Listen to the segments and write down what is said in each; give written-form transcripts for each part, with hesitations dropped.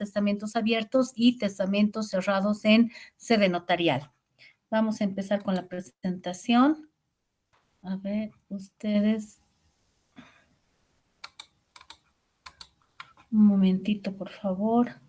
testamentos abiertos y testamentos cerrados en sede notarial. Vamos a empezar con la presentación. A ver, ustedes. Un momentito, por favor.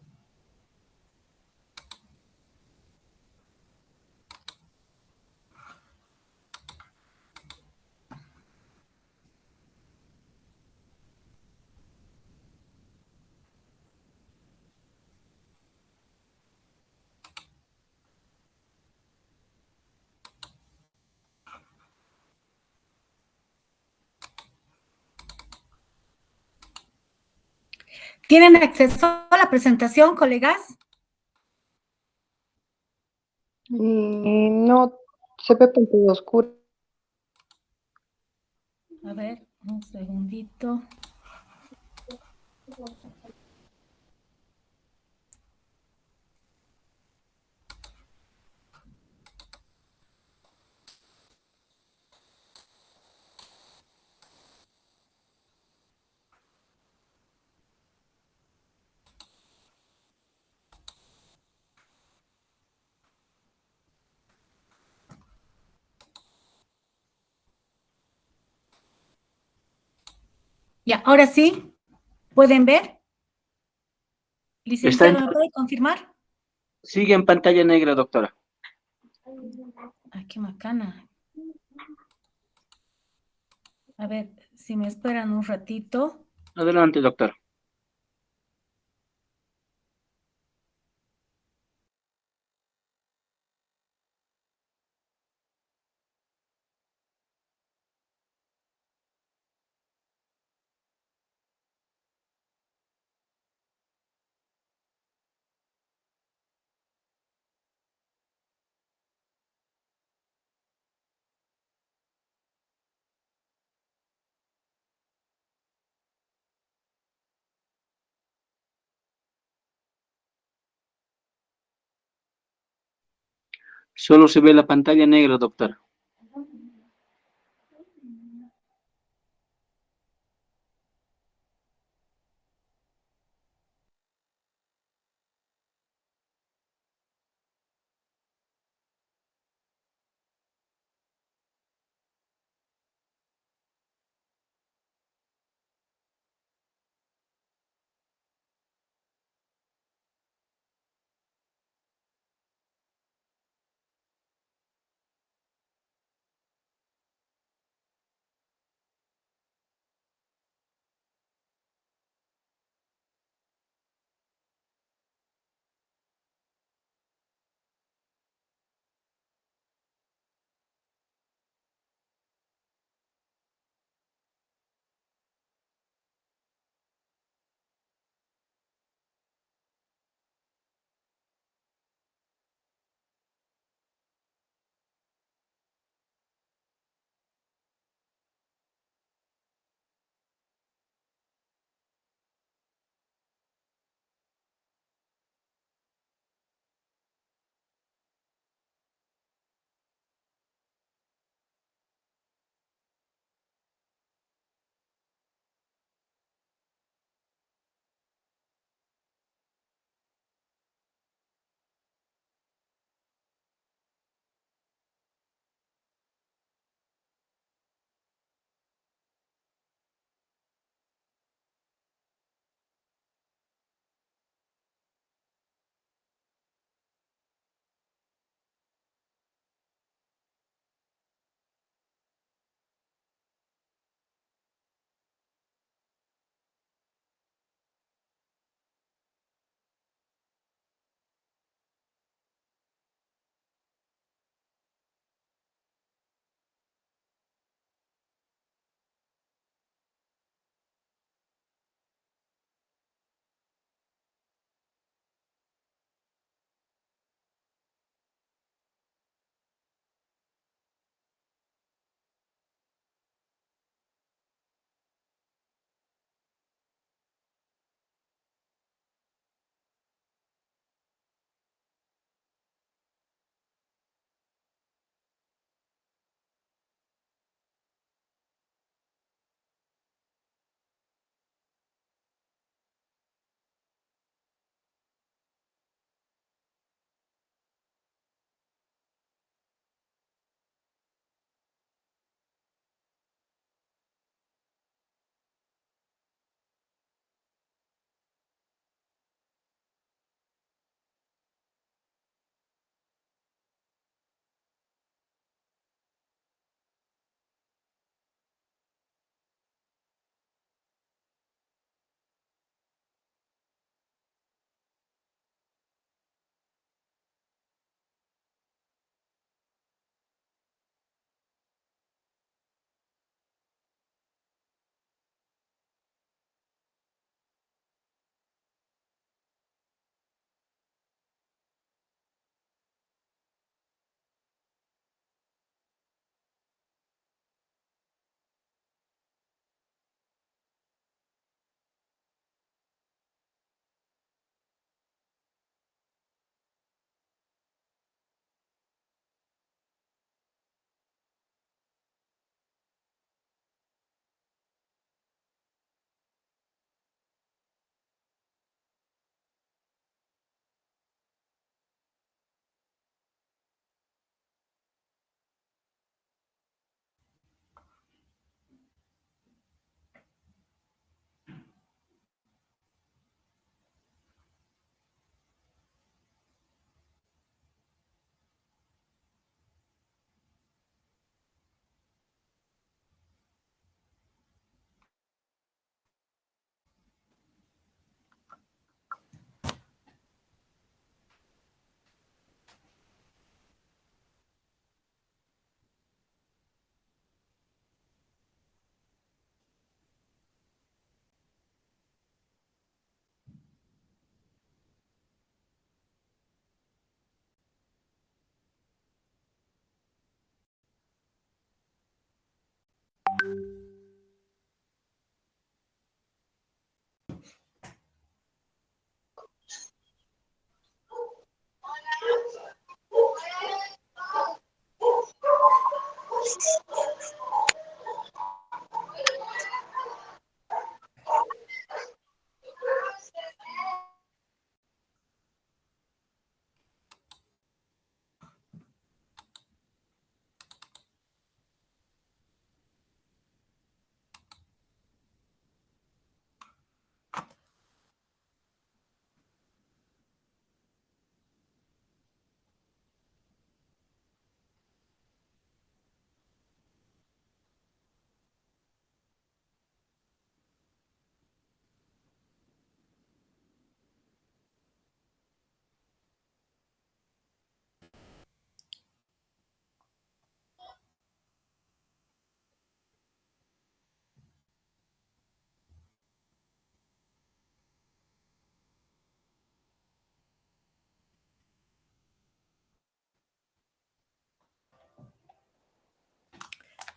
¿Tienen acceso a la presentación, colegas? No, se ve pantalla oscura. A ver, un segundito. Ya, ahora sí, ¿pueden ver? Licenciado, ¿me puede confirmar? Sigue en pantalla negra, doctora. Ay, qué macana. A ver, si me esperan un ratito. Adelante, doctora. Solo se ve la pantalla negra, doctora.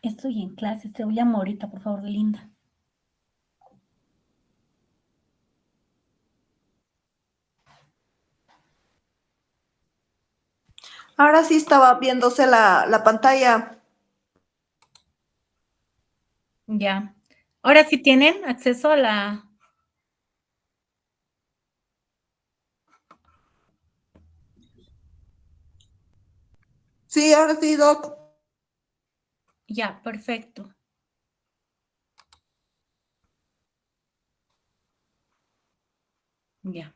Estoy en clase, te llamo ahorita, por favor, Linda. Ahora sí estaba viéndose la pantalla. Ya. Ahora sí tienen acceso a la... Sí, ahora sí, Doc. Ya, perfecto. Ya.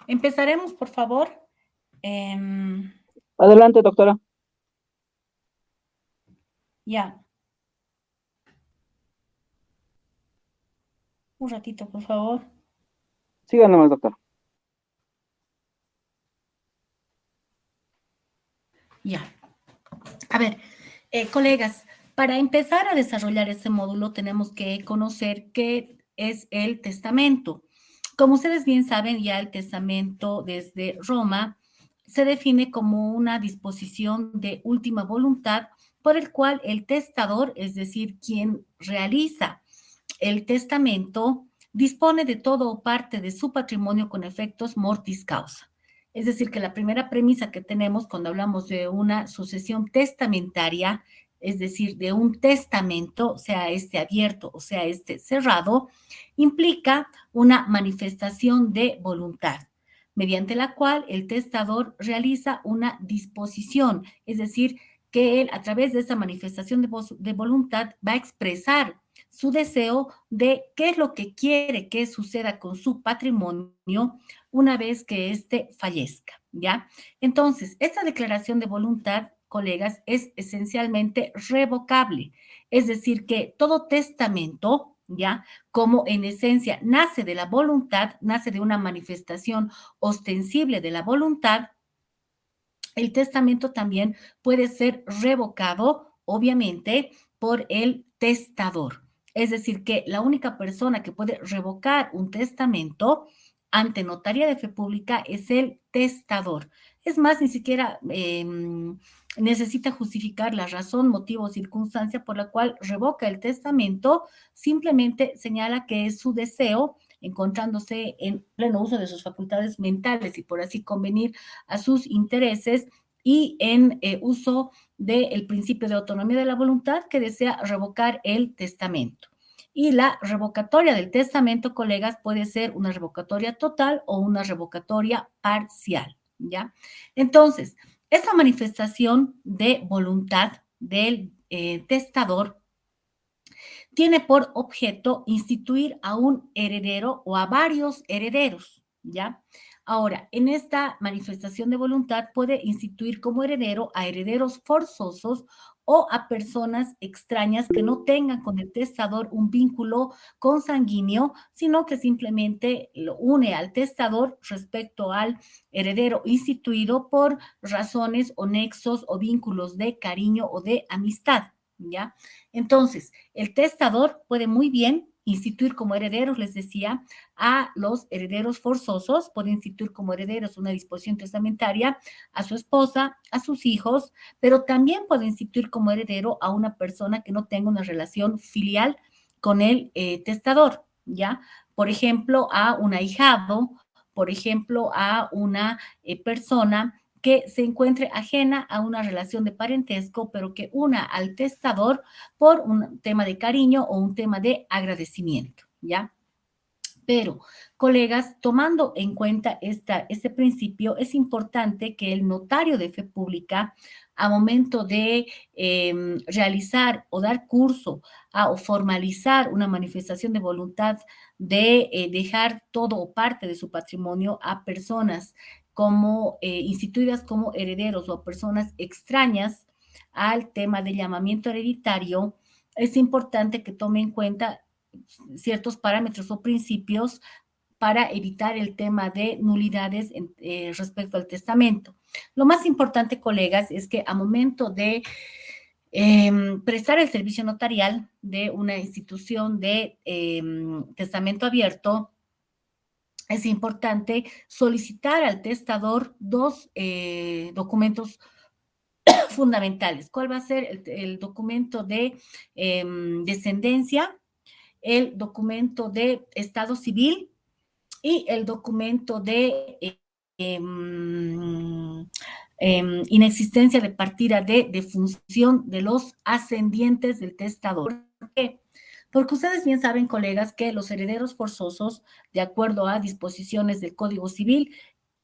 Empezaremos, por favor. Adelante, doctora. Ya. Un ratito, por favor. Siga nomás, doctor. Ya. A ver, colegas, para empezar a desarrollar ese módulo tenemos que conocer qué es el testamento. Como ustedes bien saben, ya el testamento desde Roma se define como una disposición de última voluntad por el cual el testador, es decir, quien realiza el testamento, dispone de todo o parte de su patrimonio con efectos mortis causa. Es decir, que la primera premisa que tenemos cuando hablamos de una sucesión testamentaria, es decir, de un testamento, sea este abierto o sea este cerrado, implica una manifestación de voluntad, mediante la cual el testador realiza una disposición, es decir, que él a través de esa manifestación de voluntad va a expresar su deseo de qué es lo que quiere que suceda con su patrimonio una vez que éste fallezca, ¿ya? Entonces, esta declaración de voluntad, colegas, es esencialmente revocable, es decir, que todo testamento, ¿ya? Como en esencia nace de la voluntad, nace de una manifestación ostensible de la voluntad, el testamento también puede ser revocado, obviamente, por el testador. Es decir, que la única persona que puede revocar un testamento ante notaría de fe pública es el testador. Es más, ni siquiera necesita justificar la razón, motivo o circunstancia por la cual revoca el testamento, simplemente señala que es su deseo, encontrándose en pleno uso de sus facultades mentales y por así convenir a sus intereses y en uso del principio de autonomía de la voluntad que desea revocar el testamento. Y la revocatoria del testamento, colegas, puede ser una revocatoria total o una revocatoria parcial, ¿ya? Entonces, esa manifestación de voluntad del testador tiene por objeto instituir a un heredero o a varios herederos, ¿ya? Ahora, en esta manifestación de voluntad puede instituir como heredero a herederos forzosos o a personas extrañas que no tengan con el testador un vínculo consanguíneo, sino que simplemente lo une al testador respecto al heredero instituido por razones o nexos o vínculos de cariño o de amistad, ¿ya? Entonces, el testador puede muy bien instituir como herederos, les decía, a los herederos forzosos, puede instituir como herederos una disposición testamentaria a su esposa, a sus hijos, pero también puede instituir como heredero a una persona que no tenga una relación filial con el testador, ¿ya? Por ejemplo, a un ahijado, por ejemplo, a una persona que se encuentre ajena a una relación de parentesco, pero que una al testador por un tema de cariño o un tema de agradecimiento, ¿ya? Pero, colegas, tomando en cuenta este principio, es importante que el notario de fe pública, a momento de realizar o dar curso o formalizar una manifestación de voluntad de dejar todo o parte de su patrimonio a personas como instituidas como herederos o a personas extrañas al tema del llamamiento hereditario, es importante que tome en cuenta ciertos parámetros o principios para evitar el tema de nulidades respecto al testamento. Lo más importante, colegas, es que a momento de prestar el servicio notarial de una institución de testamento abierto, es importante solicitar al testador dos documentos fundamentales. ¿Cuál va a ser el documento de descendencia, el documento de estado civil y el documento de inexistencia de partida de defunción de los ascendientes del testador? ¿Por qué? Porque ustedes bien saben, colegas, que los herederos forzosos, de acuerdo a disposiciones del Código Civil,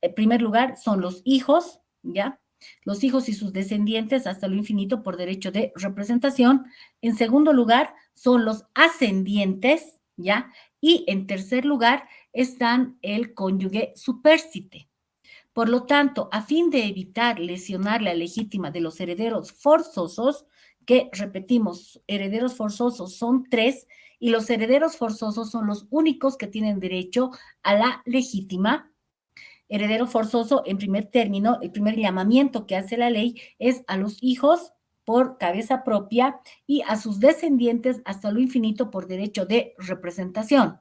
en primer lugar son los hijos, ¿ya? Los hijos y sus descendientes hasta lo infinito por derecho de representación. En segundo lugar, son los ascendientes, ¿ya? Y en tercer lugar, están el cónyuge supérsite. Por lo tanto, a fin de evitar lesionar la legítima de los herederos forzosos, que repetimos, herederos forzosos son 3, y los herederos forzosos son los únicos que tienen derecho a la legítima. Heredero forzoso, en primer término, el primer llamamiento que hace la ley es a los hijos por cabeza propia y a sus descendientes hasta lo infinito por derecho de representación.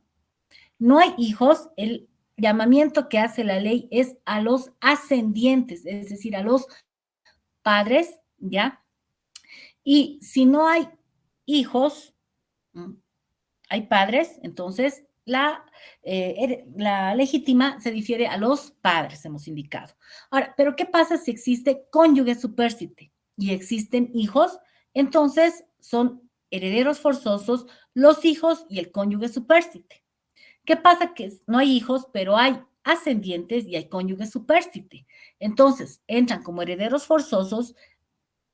No hay hijos, el llamamiento que hace la ley es a los ascendientes, es decir, a los padres, ¿ya? Y si no hay hijos, hay padres, entonces la legítima se difiere a los padres, hemos indicado. Ahora, pero ¿qué pasa si existe cónyuge supérsite y existen hijos? Entonces son herederos forzosos los hijos y el cónyuge supérsite. ¿Qué pasa? Que no hay hijos, pero hay ascendientes y hay cónyuge supérsite. Entonces, entran como herederos forzosos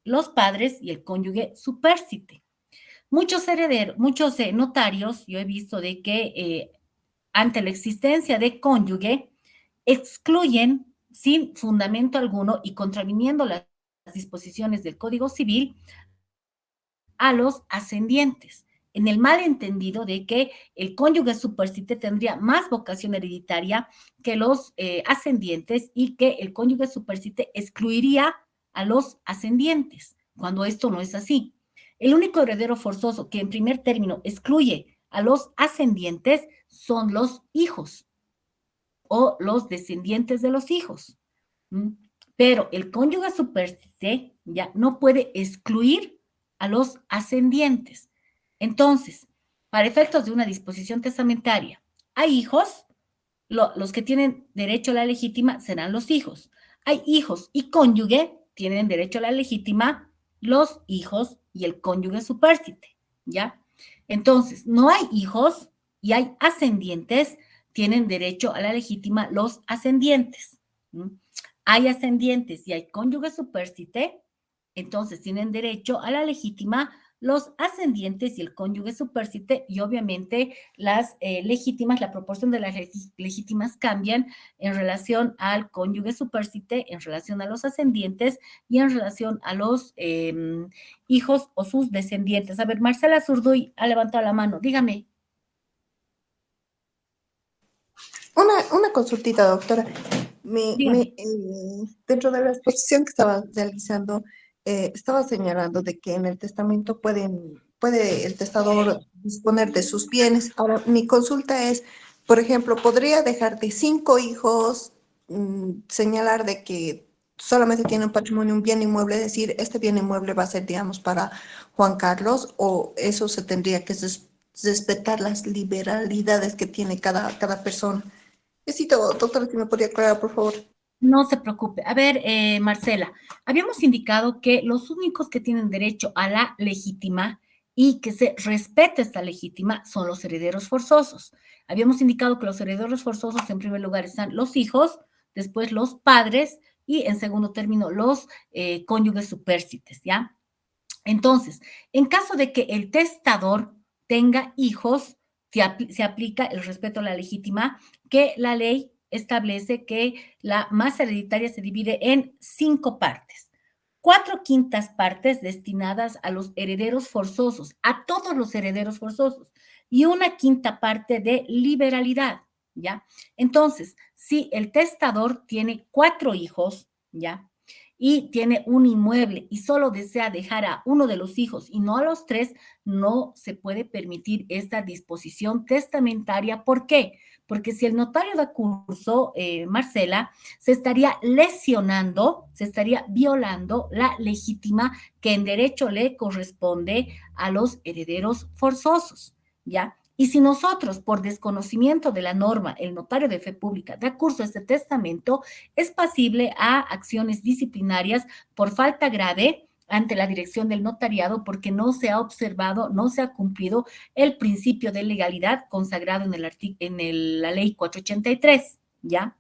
los padres y el cónyuge supérsite. Muchos herederos, muchos notarios, yo he visto de que ante la existencia de cónyuge, excluyen sin fundamento alguno y contraviniendo las disposiciones del Código Civil a los ascendientes, en el malentendido de que el cónyuge supérsite tendría más vocación hereditaria que los ascendientes y que el cónyuge supérsite excluiría a los ascendientes, cuando esto no es así. El único heredero forzoso que en primer término excluye a los ascendientes son los hijos o los descendientes de los hijos. Pero el cónyuge supérsite ya no puede excluir a los ascendientes. Entonces, para efectos de una disposición testamentaria, hay hijos, los que tienen derecho a la legítima serán los hijos. Hay hijos y cónyuge, tienen derecho a la legítima los hijos y el cónyuge supérsite, ¿ya? Entonces, no hay hijos y hay ascendientes, tienen derecho a la legítima los ascendientes. Hay ascendientes y hay cónyuge supérsite, entonces tienen derecho a la legítima los ascendientes y el cónyuge supérsite, y obviamente las legítimas, la proporción de las legítimas cambian en relación al cónyuge supérsite, en relación a los ascendientes y en relación a los hijos o sus descendientes. A ver, Marcela Zurduy ha levantado la mano, dígame. Una consultita, doctora. Dentro de la exposición que estaba realizando, estaba señalando de que en el testamento puede el testador disponer de sus bienes. Ahora, mi consulta es, por ejemplo, ¿podría dejar de 5 hijos, señalar de que solamente tiene un patrimonio, un bien inmueble, es decir, este bien inmueble va a ser, digamos, para Juan Carlos, o eso se tendría que respetar las liberalidades que tiene cada persona. Necesito, doctora, si me podría aclarar, por favor. No se preocupe. A ver, Marcela, habíamos indicado que los únicos que tienen derecho a la legítima y que se respete esta legítima son los herederos forzosos. Habíamos indicado que los herederos forzosos, en primer lugar, están los hijos, después los padres y, en segundo término, los cónyuges supérstites, ¿ya? Entonces, en caso de que el testador tenga hijos, se aplica el respeto a la legítima, que la ley establece que la masa hereditaria se divide en 5 partes. 4/5 partes destinadas a los herederos forzosos, a todos los herederos forzosos, y 1/5 parte de liberalidad, ¿ya? Entonces, si el testador tiene 4 hijos, ¿ya? Y tiene un inmueble y solo desea dejar a uno de los hijos y no a los 3, no se puede permitir esta disposición testamentaria. ¿Por qué? Porque si el notario da curso, Marcela, se estaría lesionando, se estaría violando la legítima que en derecho le corresponde a los herederos forzosos, ¿ya? Y si nosotros, por desconocimiento de la norma, el notario de fe pública da curso a este testamento, es pasible a acciones disciplinarias por falta grave ante la dirección del notariado porque no se ha observado, no se ha cumplido el principio de legalidad consagrado en la ley 483, ¿ya?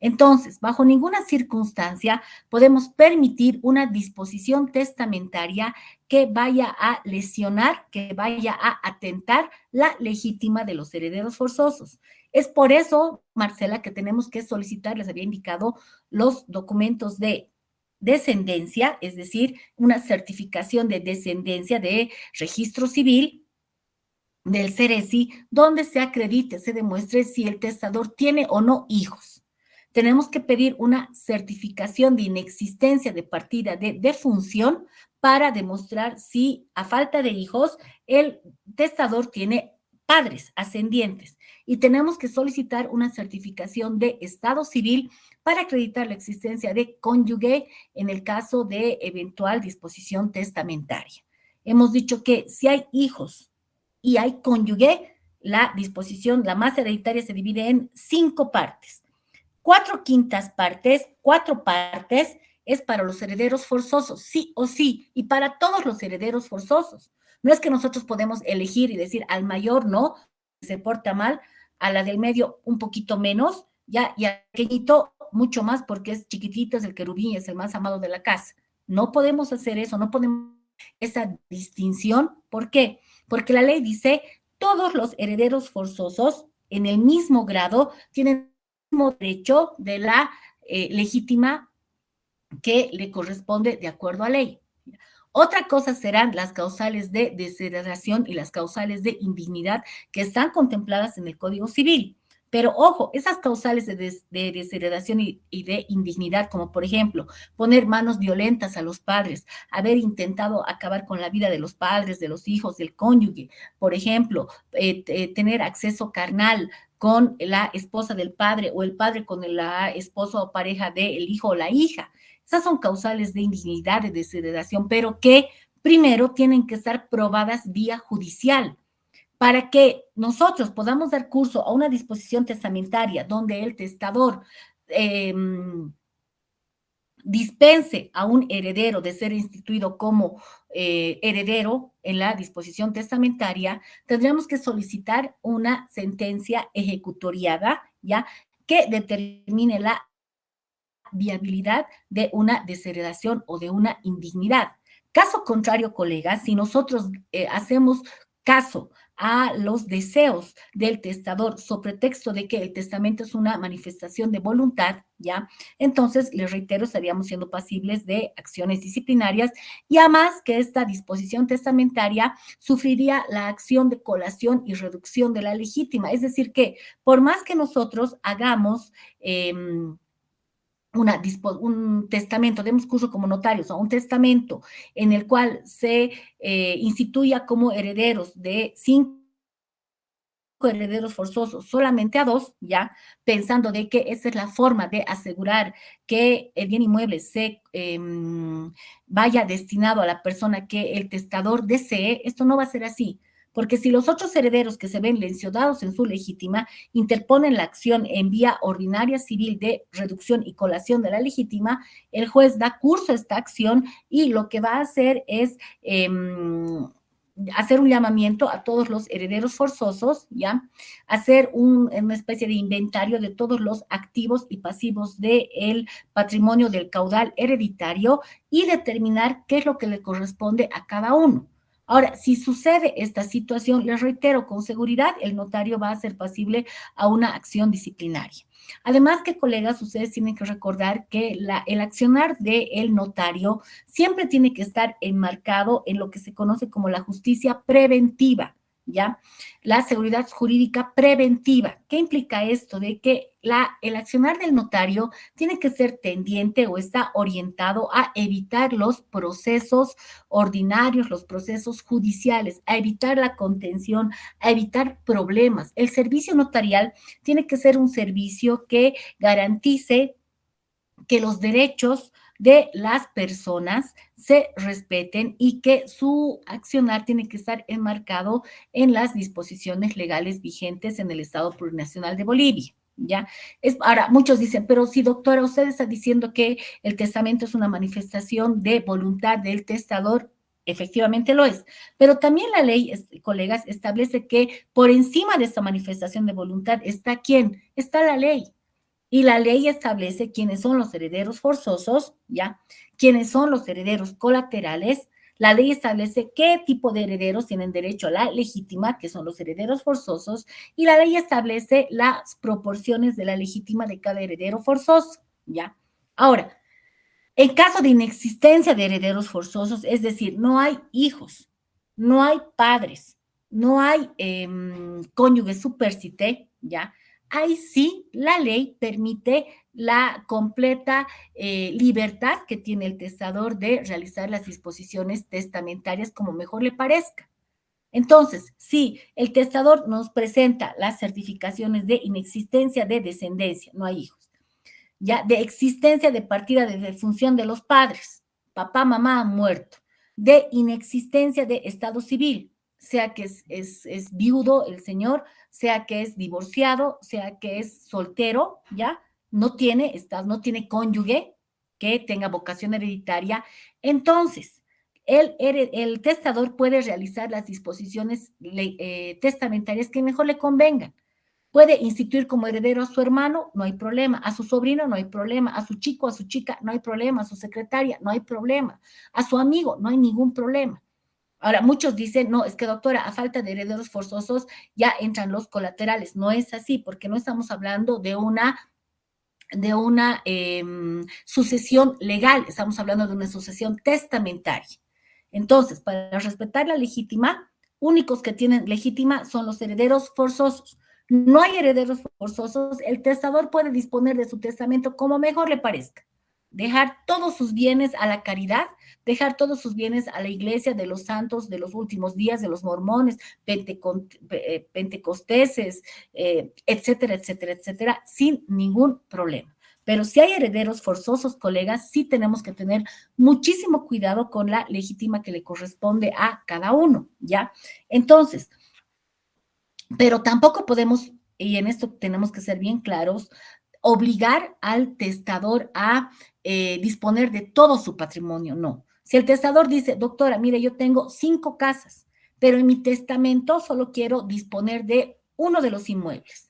Entonces, bajo ninguna circunstancia podemos permitir una disposición testamentaria que vaya a lesionar, que vaya a atentar la legítima de los herederos forzosos. Es por eso, Marcela, que tenemos que solicitar, les había indicado, los documentos de descendencia, es decir, una certificación de descendencia de registro civil del CERESI, donde se acredite, se demuestre si el testador tiene o no hijos. Tenemos que pedir una certificación de inexistencia de partida de defunción para demostrar si, a falta de hijos, el testador tiene padres ascendientes. Y tenemos que solicitar una certificación de estado civil para acreditar la existencia de cónyuge en el caso de eventual disposición testamentaria. Hemos dicho que si hay hijos y hay cónyuge, la disposición, la masa hereditaria se divide en 5 partes. 4/5 partes, 4 partes es para los herederos forzosos, sí o sí, y para todos los herederos forzosos. No es que nosotros podemos elegir y decir al mayor no, se porta mal, a la del medio un poquito menos, ya, y al pequeñito mucho más porque es chiquitito, es el querubín, es el más amado de la casa. No podemos hacer eso, no podemos esa distinción. ¿Por qué? Porque la ley dice todos los herederos forzosos en el mismo grado tienen el mismo derecho de la legítima que le corresponde de acuerdo a ley. Otra cosa serán las causales de desheredación y las causales de indignidad que están contempladas en el Código Civil. Pero ojo, esas causales de desheredación y de indignidad, como por ejemplo poner manos violentas a los padres, haber intentado acabar con la vida de los padres, de los hijos, del cónyuge, por ejemplo, tener acceso carnal con la esposa del padre o el padre con la esposa o pareja del hijo o la hija. Esas son causales de indignidad, de desheredación, pero que primero tienen que estar probadas vía judicial para que nosotros podamos dar curso a una disposición testamentaria donde el testador dispense a un heredero de ser instituido como heredero en la disposición testamentaria, tendríamos que solicitar una sentencia ejecutoriada, ¿ya?, que determine la viabilidad de una desheredación o de una indignidad. Caso contrario, colegas, si nosotros hacemos caso a los deseos del testador sobre pretexto de que el testamento es una manifestación de voluntad, ¿ya? Entonces, les reitero, estaríamos siendo pasibles de acciones disciplinarias y además que esta disposición testamentaria sufriría la acción de colación y reducción de la legítima. Es decir, que por más que nosotros hagamos un testamento, demos curso como notarios, un testamento en el cual se instituya como herederos de 5 herederos forzosos, solamente a 2, ya, pensando de que esa es la forma de asegurar que el bien inmueble se vaya destinado a la persona que el testador desee. Esto no va a ser así. porque si los otros herederos que se ven lesionados en su legítima interponen la acción en vía ordinaria civil de reducción y colación de la legítima, el juez da curso a esta acción y lo que va a hacer es hacer un llamamiento a todos los herederos forzosos, ¿ya? Hacer una especie de inventario de todos los activos y pasivos del patrimonio del caudal hereditario y determinar qué es lo que le corresponde a cada uno. Ahora, si sucede esta situación, les reitero, con seguridad el notario va a ser pasible a una acción disciplinaria. Además que, colegas, ustedes tienen que recordar que el accionar del notario siempre tiene que estar enmarcado en lo que se conoce como la justicia preventiva, ¿ya? La seguridad jurídica preventiva. ¿Qué implica esto? De que el accionar del notario tiene que ser tendiente o está orientado a evitar los procesos ordinarios, los procesos judiciales, a evitar la contención, a evitar problemas. El servicio notarial tiene que ser un servicio que garantice que los derechos de las personas se respeten y que su accionar tiene que estar enmarcado en las disposiciones legales vigentes en el Estado Plurinacional de Bolivia. ¿Ya? Ahora, muchos dicen, pero si, doctora, usted está diciendo que el testamento es una manifestación de voluntad del testador. Efectivamente lo es, pero también la ley, colegas, establece que por encima de esta manifestación de voluntad está ¿quién? Está la ley. Y la ley establece quiénes son los herederos forzosos, ¿ya? Quiénes son los herederos colaterales. La ley establece qué tipo de herederos tienen derecho a la legítima, que son los herederos forzosos, y la ley establece las proporciones de la legítima de cada heredero forzoso, ¿ya? Ahora, en caso de inexistencia de herederos forzosos, es decir, no hay hijos, no hay padres, no hay cónyuge supercité, ¿ya? Ahí sí la ley permite la completa libertad que tiene el testador de realizar las disposiciones testamentarias como mejor le parezca. Entonces, si el testador nos presenta las certificaciones de inexistencia de descendencia, no hay hijos, ya de existencia de partida de defunción de los padres, papá, mamá han muerto, de inexistencia de estado civil, sea que es viudo el señor, sea que es divorciado, sea que es soltero, ¿ya? No tiene cónyuge que tenga vocación hereditaria. Entonces, el testador puede realizar las disposiciones testamentarias que mejor le convengan. Puede instituir como heredero a su hermano, no hay problema, a su sobrino, no hay problema, a su chico, a su chica, no hay problema, a su secretaria, no hay problema, a su amigo, no hay ningún problema. Ahora, muchos dicen, no, es que doctora, a falta de herederos forzosos ya entran los colaterales. No es así, porque no estamos hablando de una sucesión legal, estamos hablando de una sucesión testamentaria. Entonces, para respetar la legítima, únicos que tienen legítima son los herederos forzosos. No hay herederos forzosos, el testador puede disponer de su testamento como mejor le parezca. Dejar todos sus bienes a la caridad, dejar todos sus bienes a la iglesia de los santos de los últimos días, de los mormones, pentecosteses, etcétera, etcétera, etcétera, sin ningún problema. Pero si hay herederos forzosos, colegas, sí tenemos que tener muchísimo cuidado con la legítima que le corresponde a cada uno, ¿ya? Entonces, pero tampoco podemos, y en esto tenemos que ser bien claros, obligar al testador a disponer de todo su patrimonio, no. Si el testador dice, doctora, mire, yo tengo 5 casas, pero en mi testamento solo quiero disponer de uno de los inmuebles.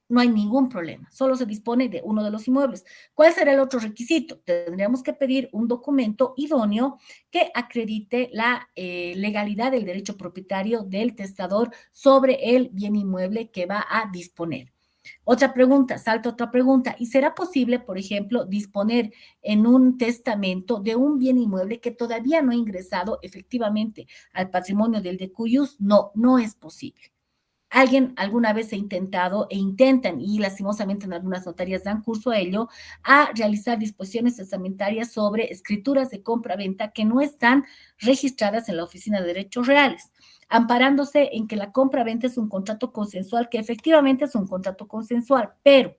No hay ningún problema, solo se dispone de uno de los inmuebles. ¿Cuál será el otro requisito? Tendríamos que pedir un documento idóneo que acredite la legalidad del derecho propietario del testador sobre el bien inmueble que va a disponer. Otra pregunta, salta otra pregunta. ¿Y será posible, por ejemplo, disponer en un testamento de un bien inmueble que todavía no ha ingresado efectivamente al patrimonio del decuyus? No, no es posible. Alguien alguna vez ha intentado e intentan, y lastimosamente en algunas notarías dan curso a ello, a realizar disposiciones testamentarias sobre escrituras de compra-venta que no están registradas en la Oficina de Derechos Reales, amparándose en que la compra-venta es un contrato consensual, que efectivamente es un contrato consensual, pero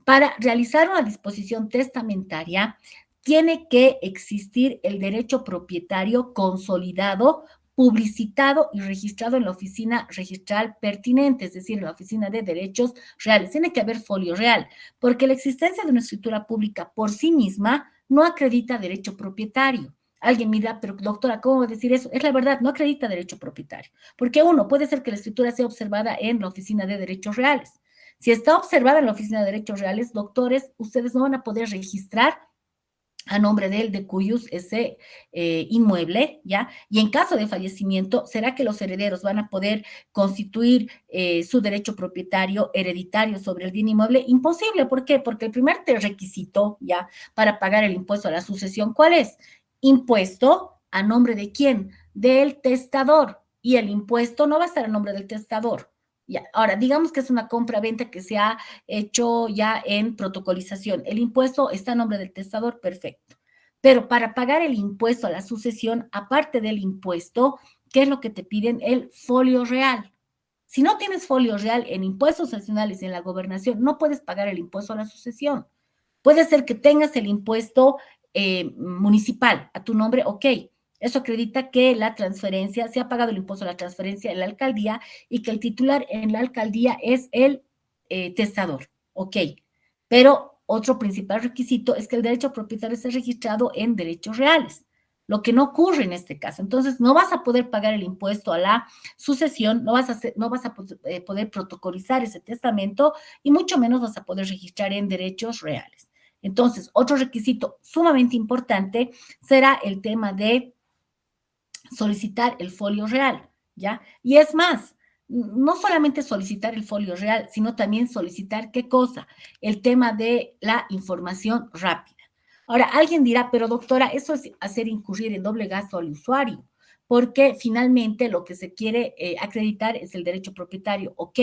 para realizar una disposición testamentaria tiene que existir el derecho propietario consolidado publicitado y registrado en la oficina registral pertinente, es decir, en la oficina de derechos reales. Tiene que haber folio real, porque la existencia de una escritura pública por sí misma no acredita derecho propietario. Alguien mira, pero doctora, ¿cómo va a decir eso? Es la verdad, no acredita derecho propietario, porque uno, puede ser que la escritura sea observada en la oficina de derechos reales. Si está observada en la oficina de derechos reales, doctores, ustedes no van a poder registrar a nombre de él, de cuyos ese inmueble, ¿ya? Y en caso de fallecimiento, ¿será que los herederos van a poder constituir su derecho propietario hereditario sobre el bien inmueble? Imposible, ¿por qué? Porque el primer requisito, ¿ya? Para pagar el impuesto a la sucesión, ¿cuál es? Impuesto a nombre de quién? Del testador. Y el impuesto no va a estar a nombre del testador. Ya. Ahora, digamos que es una compra-venta que se ha hecho ya en protocolización. El impuesto está a nombre del testador, perfecto. Pero para pagar el impuesto a la sucesión, aparte del impuesto, ¿qué es lo que te piden? El folio real. Si no tienes folio real en impuestos nacionales y en la gobernación, no puedes pagar el impuesto a la sucesión. Puede ser que tengas el impuesto municipal a tu nombre, ok. Eso acredita que la transferencia, se ha pagado el impuesto a la transferencia en la alcaldía y que el titular en la alcaldía es el testador, ok. Pero otro principal requisito es que el derecho propietario esté registrado en derechos reales, lo que no ocurre en este caso. Entonces, no vas a poder pagar el impuesto a la sucesión, no vas a poder protocolizar ese testamento y mucho menos vas a poder registrar en derechos reales. Entonces, otro requisito sumamente importante será el tema de solicitar el folio real, ¿ya? Y es más, no solamente solicitar el folio real, sino también solicitar, ¿qué cosa? El tema de la información rápida. Ahora, alguien dirá, pero doctora, eso es hacer incurrir en doble gasto al usuario, porque finalmente lo que se quiere acreditar es el derecho propietario, ok,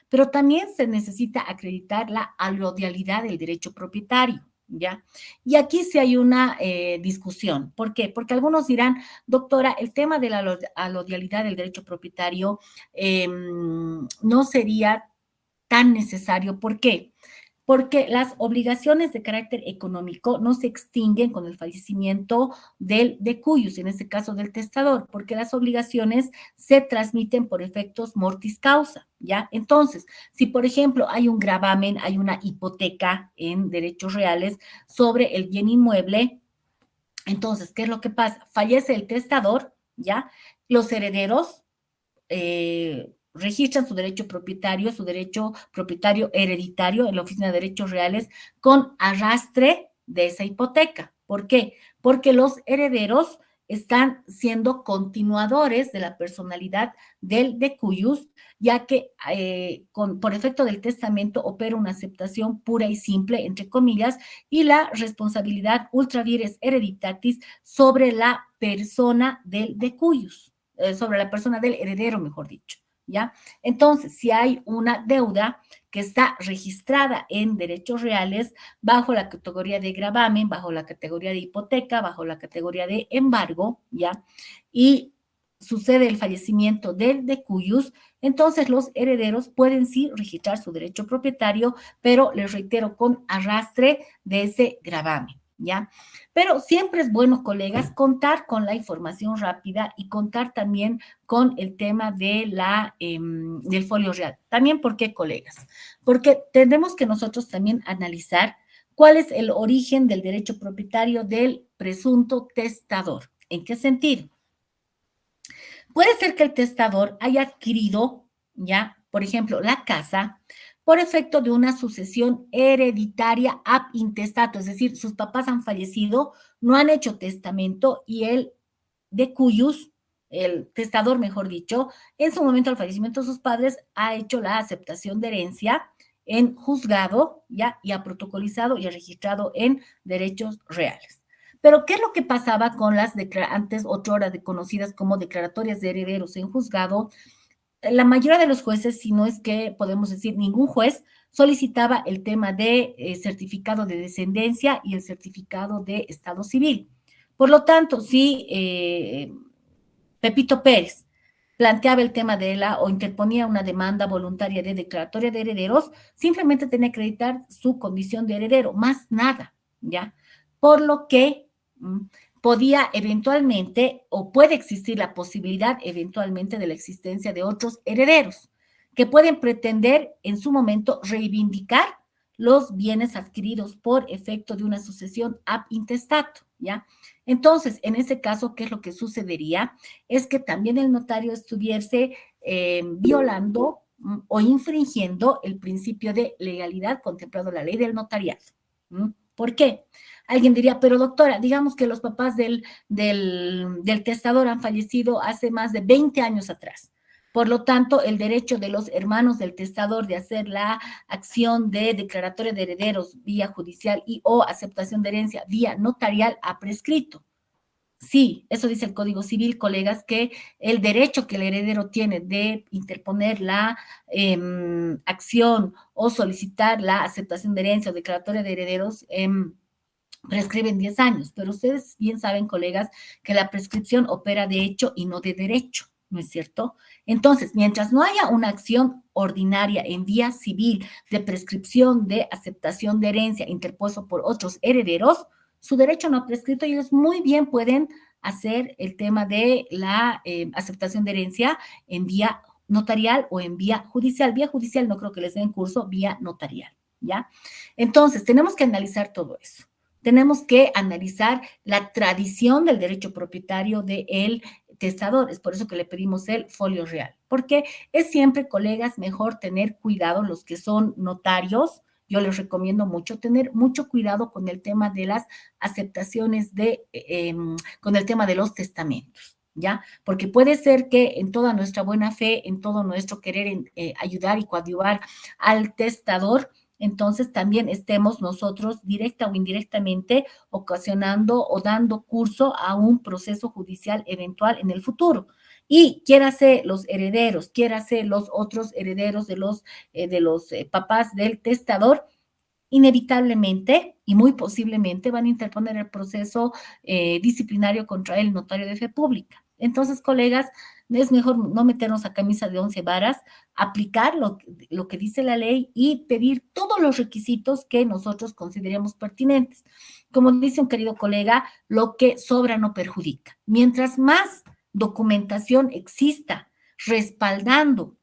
pero también se necesita acreditar la alodialidad del derecho propietario, ¿ya? Y aquí sí hay una discusión. ¿Por qué? Porque algunos dirán, doctora, el tema de la alodialidad del derecho propietario no sería tan necesario. ¿Por qué? Porque las obligaciones de carácter económico no se extinguen con el fallecimiento del de cuyos, en este caso del testador, porque las obligaciones se transmiten por efectos mortis causa, ¿ya? Entonces, si por ejemplo hay un gravamen, hay una hipoteca en derechos reales sobre el bien inmueble, entonces, ¿qué es lo que pasa? Fallece el testador, ¿ya? Los herederos registran su derecho propietario hereditario en la Oficina de Derechos Reales con arrastre de esa hipoteca. ¿Por qué? Porque los herederos están siendo continuadores de la personalidad del de cuyus, ya que por efecto del testamento opera una aceptación pura y simple, entre comillas, y la responsabilidad ultra vires hereditatis sobre la persona del de cuyus, sobre la persona del heredero, mejor dicho, ¿ya? Entonces, si hay una deuda que está registrada en derechos reales bajo la categoría de gravamen, bajo la categoría de hipoteca, bajo la categoría de embargo, ¿ya? Y sucede el fallecimiento del de cuyus, entonces los herederos pueden sí registrar su derecho propietario, pero les reitero, con arrastre de ese gravamen, ¿ya? Pero siempre es bueno, colegas, contar con la información rápida y contar también con el tema de del folio real. También, ¿por qué, colegas? Porque tendremos que nosotros también analizar cuál es el origen del derecho propietario del presunto testador. ¿En qué sentido? Puede ser que el testador haya adquirido, ya, por ejemplo, la casa por efecto de una sucesión hereditaria ab intestato, es decir, sus papás han fallecido, no han hecho testamento y el de cuyus, el testador, mejor dicho, en su momento al fallecimiento de sus padres ha hecho la aceptación de herencia en juzgado, ya, y ha protocolizado y ha registrado en derechos reales. Pero, ¿qué es lo que pasaba con las antes otrora conocidas como declaratorias de herederos en juzgado? La mayoría de los jueces, si no es que podemos decir ningún juez, solicitaba el tema de certificado de descendencia y el certificado de estado civil. Por lo tanto, si Pepito Pérez planteaba el tema de o interponía una demanda voluntaria de declaratoria de herederos, simplemente tenía que acreditar su condición de heredero, más nada, ¿ya? Por lo que podía eventualmente, o puede existir la posibilidad eventualmente de la existencia de otros herederos que pueden pretender en su momento reivindicar los bienes adquiridos por efecto de una sucesión ab intestato, ¿ya? Entonces, en ese caso, ¿qué es lo que sucedería? Es que también el notario estuviese violando o infringiendo el principio de legalidad contemplado en la ley del notariado. ¿Por qué? Alguien diría, pero doctora, digamos que los papás del testador han fallecido hace más de 20 años atrás. Por lo tanto, el derecho de los hermanos del testador de hacer la acción de declaratoria de herederos vía judicial y o aceptación de herencia vía notarial ha prescrito. Sí, eso dice el Código Civil, colegas, que el derecho que el heredero tiene de interponer la acción o solicitar la aceptación de herencia o declaratoria de herederos prescriben 10 años, pero ustedes bien saben, colegas, que la prescripción opera de hecho y no de derecho, ¿no es cierto? Entonces, mientras no haya una acción ordinaria en vía civil de prescripción de aceptación de herencia interpuesto por otros herederos, su derecho no ha prescrito y ellos muy bien pueden hacer el tema de la aceptación de herencia en vía notarial o en vía judicial. Vía judicial no creo que les den curso, vía notarial, ¿ya? Entonces, tenemos que analizar todo eso. Tenemos que analizar la tradición del derecho propietario del testador. Es por eso que le pedimos el folio real. Porque es siempre, colegas, mejor tener cuidado los que son notarios. Yo les recomiendo mucho tener mucho cuidado con el tema de las aceptaciones con el tema de los testamentos, ¿ya? Porque puede ser que en toda nuestra buena fe, en todo nuestro querer ayudar y coadyuvar al testador, entonces también estemos nosotros directa o indirectamente ocasionando o dando curso a un proceso judicial eventual en el futuro. Y quiérase los herederos, quiérase los otros herederos de los papás del testador, inevitablemente y muy posiblemente van a interponer el proceso disciplinario contra el notario de fe pública. Entonces, colegas, es mejor no meternos a camisa de 11 varas, aplicar lo que dice la ley y pedir todos los requisitos que nosotros consideremos pertinentes. Como dice un querido colega, lo que sobra no perjudica. Mientras más documentación exista respaldando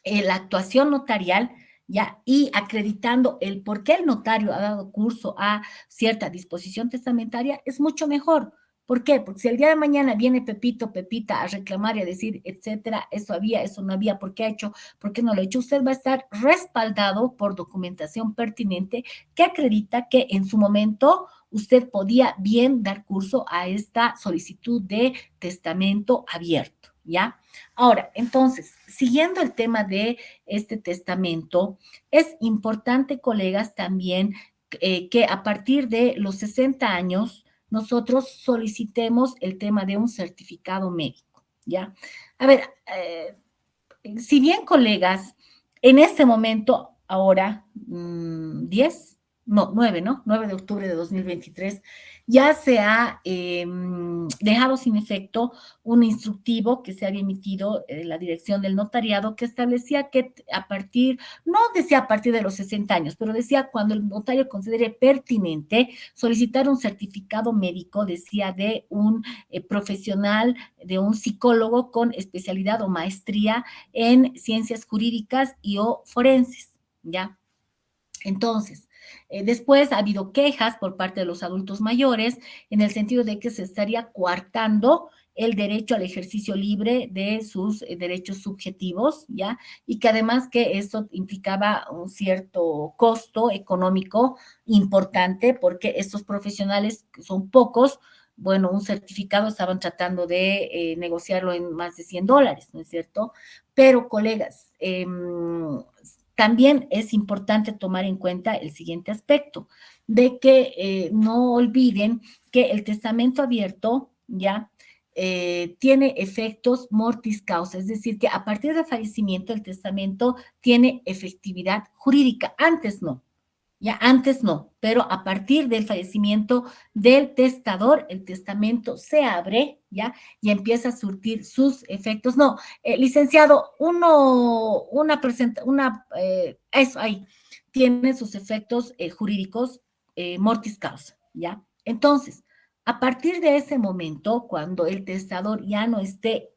la actuación notarial, ¿ya? Y acreditando el por qué el notario ha dado curso a cierta disposición testamentaria, es mucho mejor. ¿Por qué? Porque si el día de mañana viene Pepito, Pepita a reclamar y a decir, etcétera, eso había, eso no había, ¿por qué ha hecho, por qué no lo ha hecho? Usted va a estar respaldado por documentación pertinente que acredita que en su momento usted podía bien dar curso a esta solicitud de testamento abierto, ¿ya? Ahora, entonces, siguiendo el tema de este testamento, es importante, colegas, también que a partir de los 60 años nosotros solicitemos el tema de un certificado médico, ¿ya? A ver, si bien, colegas, en este momento, ahora, 9, ¿no? 9 de octubre de 2023, ya se ha dejado sin efecto un instructivo que se había emitido en la dirección del notariado que establecía que no decía a partir de los 60 años, pero decía cuando el notario considere pertinente solicitar un certificado médico, decía de un profesional, de un psicólogo con especialidad o maestría en ciencias jurídicas y o forenses, ¿ya? Entonces, después ha habido quejas por parte de los adultos mayores en el sentido de que se estaría coartando el derecho al ejercicio libre de sus derechos subjetivos, ¿ya? Y que además que esto implicaba un cierto costo económico importante porque estos profesionales, que son pocos, bueno, un certificado estaban tratando de negociarlo en más de $100, ¿no es cierto? Pero, colegas, también es importante tomar en cuenta el siguiente aspecto, de que no olviden que el testamento abierto ya tiene efectos mortis causa, es decir, que a partir del fallecimiento el testamento tiene efectividad jurídica, antes no. Ya antes no, pero a partir del fallecimiento del testador, el testamento se abre, ¿ya? Y empieza a surtir sus efectos. No, licenciado, eso ahí, tiene sus efectos jurídicos mortis causa, ¿ya? Entonces, A partir de ese momento, cuando el testador ya no esté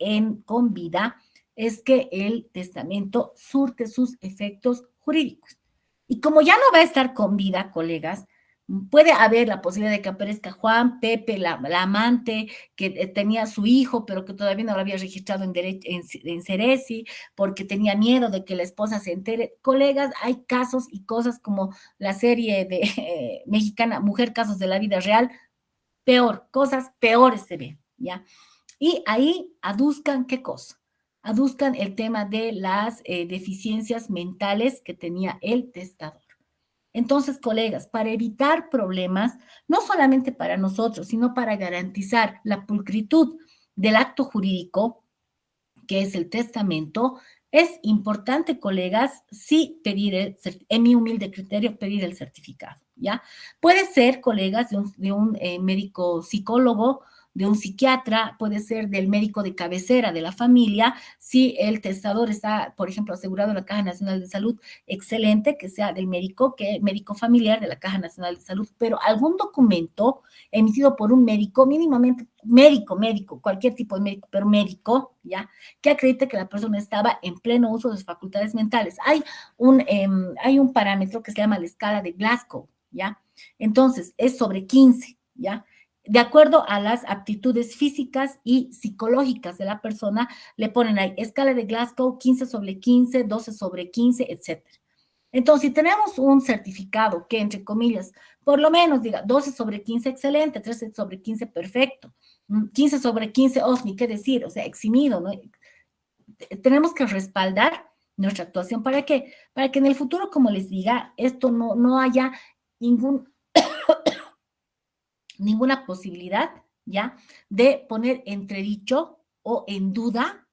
con vida, es que el testamento surte sus efectos jurídicos. Y como ya no va a estar con vida, colegas, puede haber la posibilidad de que aparezca Juan, Pepe, la amante, que tenía su hijo, pero que todavía no lo había registrado en Ceresi, porque tenía miedo de que la esposa se entere. Colegas, hay casos y cosas como la serie de mexicana Mujer, casos de la vida real, peor, cosas peores se ven, ¿ya? Y ahí aduzcan qué cosa. Aduzcan el tema de las deficiencias mentales que tenía el testador. Entonces, colegas, para evitar problemas, no solamente para nosotros, sino para garantizar la pulcritud del acto jurídico, que es el testamento, es importante, colegas, sí pedir, en mi humilde criterio, pedir el certificado, ¿ya? Puede ser, colegas, de un médico psicólogo, de un psiquiatra, puede ser del médico de cabecera de la familia, si el testador está, por ejemplo, asegurado en la Caja Nacional de Salud, excelente que sea del médico familiar de la Caja Nacional de Salud, pero algún documento emitido por un médico, mínimamente médico, cualquier tipo de médico, pero médico, ¿ya? Que acredite que la persona estaba en pleno uso de sus facultades mentales. Hay un parámetro que se llama la escala de Glasgow, ¿ya? Entonces, es sobre 15, ¿ya? De acuerdo a las aptitudes físicas y psicológicas de la persona, le ponen ahí escala de Glasgow 15 sobre 15, 12 sobre 15, etcétera. Entonces, si tenemos un certificado que, entre comillas, por lo menos diga 12 sobre 15, excelente, 13 sobre 15, perfecto, 15 sobre 15, ni qué decir, o sea, eximido, ¿no? Tenemos que respaldar nuestra actuación. ¿Para qué? Para que en el futuro, como les diga, esto no haya ninguna posibilidad, ¿ya? De poner entredicho o en duda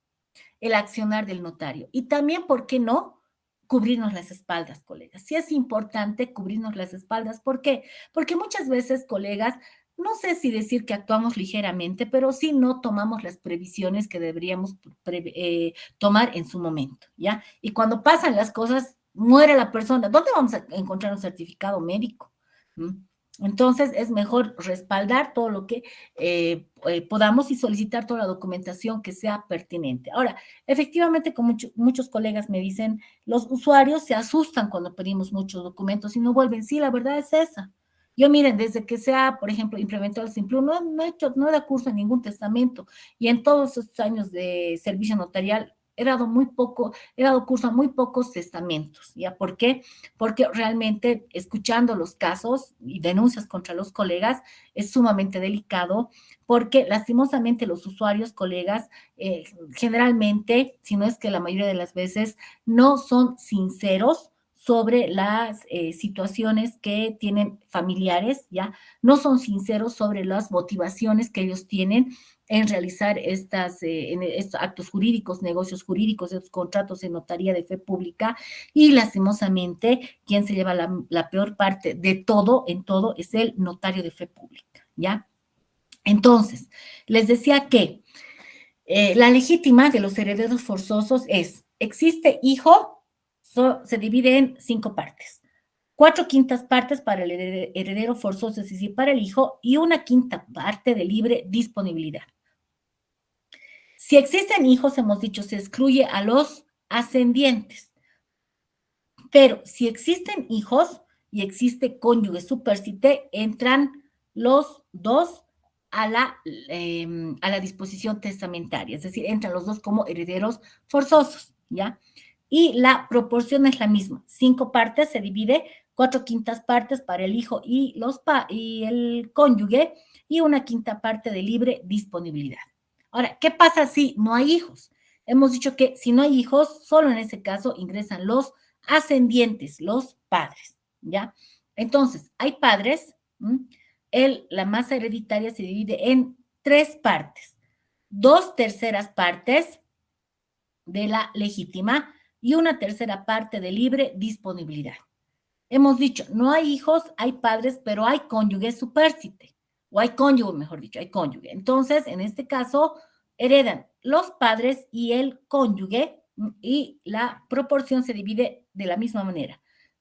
el accionar del notario. Y también, ¿por qué no? Cubrirnos las espaldas, colegas. Sí es importante cubrirnos las espaldas. ¿Por qué? Porque muchas veces, colegas, no sé si decir que actuamos ligeramente, pero sí no tomamos las previsiones que deberíamos tomar en su momento, ¿ya? Y cuando pasan las cosas, muere la persona. ¿Dónde vamos a encontrar un certificado médico? ¿Mm? Entonces, es mejor respaldar todo lo que podamos y solicitar toda la documentación que sea pertinente. Ahora, efectivamente, como muchos colegas me dicen, los usuarios se asustan cuando pedimos muchos documentos y no vuelven. Sí, la verdad es esa. Yo, miren, desde que se ha, por ejemplo, implementado el Simplum, no he dado curso en ningún testamento y en todos estos años de servicio notarial he dado curso a muy pocos testamentos. ¿Ya? ¿Por qué? Porque realmente escuchando los casos y denuncias contra los colegas es sumamente delicado porque lastimosamente los usuarios, colegas, generalmente, si no es que la mayoría de las veces, no son sinceros sobre las situaciones que tienen familiares, ¿ya? No son sinceros sobre las motivaciones que ellos tienen en realizar estos actos jurídicos, negocios jurídicos, estos contratos en notaría de fe pública, y lastimosamente quien se lleva la peor parte de todo, en todo, es el notario de fe pública, ¿ya? Entonces, les decía que la legítima de los herederos forzosos existe hijo, se divide en 5 partes. 4/5 partes para el heredero forzoso, es decir, para el hijo, y 1/5 parte de libre disponibilidad. Si existen hijos, hemos dicho, se excluye a los ascendientes. Pero si existen hijos y existe cónyuge superstite, entran los dos a la disposición testamentaria, es decir, entran los dos como herederos forzosos, ¿ya? Y la proporción es la misma, 5 partes se divide, 4/5 partes para el hijo y el cónyuge, y 1/5 parte de libre disponibilidad. Ahora, ¿qué pasa si no hay hijos? Hemos dicho que si no hay hijos, solo en ese caso ingresan los ascendientes, los padres, ¿ya? Entonces, hay padres, la masa hereditaria se divide en 3 partes, 2/3 partes de la legítima y 1/3 parte de libre disponibilidad. Hemos dicho, no hay hijos, hay padres, pero hay cónyuge supérstite, o hay cónyuge, mejor dicho, hay cónyuge. Entonces, en este caso, heredan los padres y el cónyuge, y la proporción se divide de la misma manera.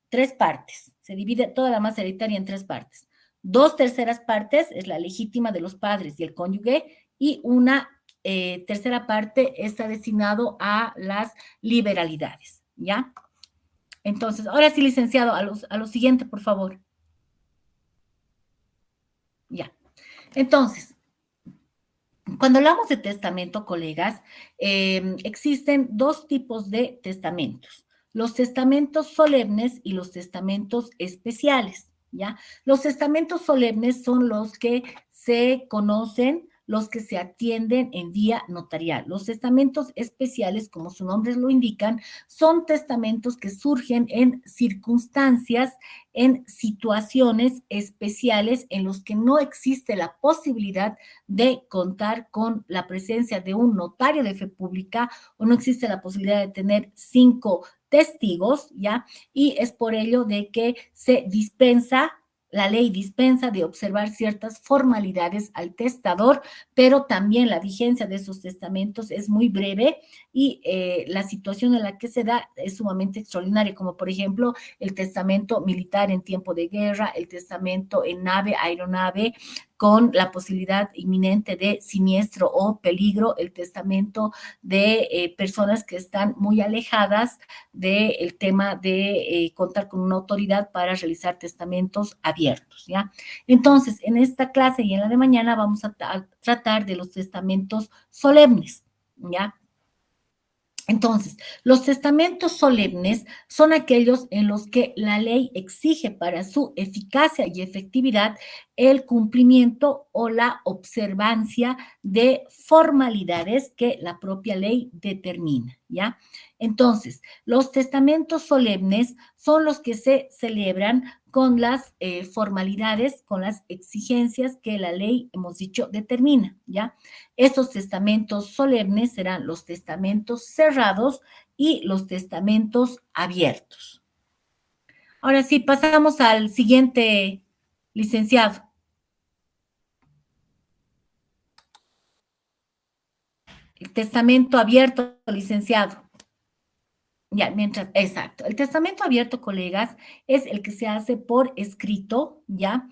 3 partes, se divide toda la masa hereditaria en 3 partes. 2/3 partes es la legítima de los padres y el cónyuge, y una tercera parte está destinado a las liberalidades, ¿ya? Entonces, ahora sí, licenciado, a lo siguiente, por favor. Ya. Entonces, cuando hablamos de testamento, colegas, existen dos tipos de testamentos: los testamentos solemnes y los testamentos especiales, ¿ya? Los testamentos solemnes son los que se conocen, los que se atienden en vía notarial. Los testamentos especiales, como su nombre lo indican, son testamentos que surgen en circunstancias, en situaciones especiales en los que no existe la posibilidad de contar con la presencia de un notario de fe pública, o no existe la posibilidad de tener 5 testigos, ¿ya? Y es por ello de que la ley dispensa de observar ciertas formalidades al testador, pero también la vigencia de esos testamentos es muy breve, y la situación en la que se da es sumamente extraordinaria, como por ejemplo el testamento militar en tiempo de guerra, el testamento en nave, aeronave, con la posibilidad inminente de siniestro o peligro, el testamento de personas que están muy alejadas del tema de contar con una autoridad para realizar testamentos abiertos, ¿ya? Entonces, en esta clase y en la de mañana vamos a tratar de los testamentos solemnes, ¿ya? Entonces, los testamentos solemnes son aquellos en los que la ley exige para su eficacia y efectividad el cumplimiento o la observancia de formalidades que la propia ley determina, ¿ya? Entonces, los testamentos solemnes son los que se celebran con las formalidades, con las exigencias que la ley, hemos dicho, determina, ¿ya? Estos testamentos solemnes serán los testamentos cerrados y los testamentos abiertos. Ahora sí, pasamos al siguiente, licenciado. El testamento abierto, licenciado. Ya, exacto. El testamento abierto, colegas, es el que se hace por escrito, ¿ya?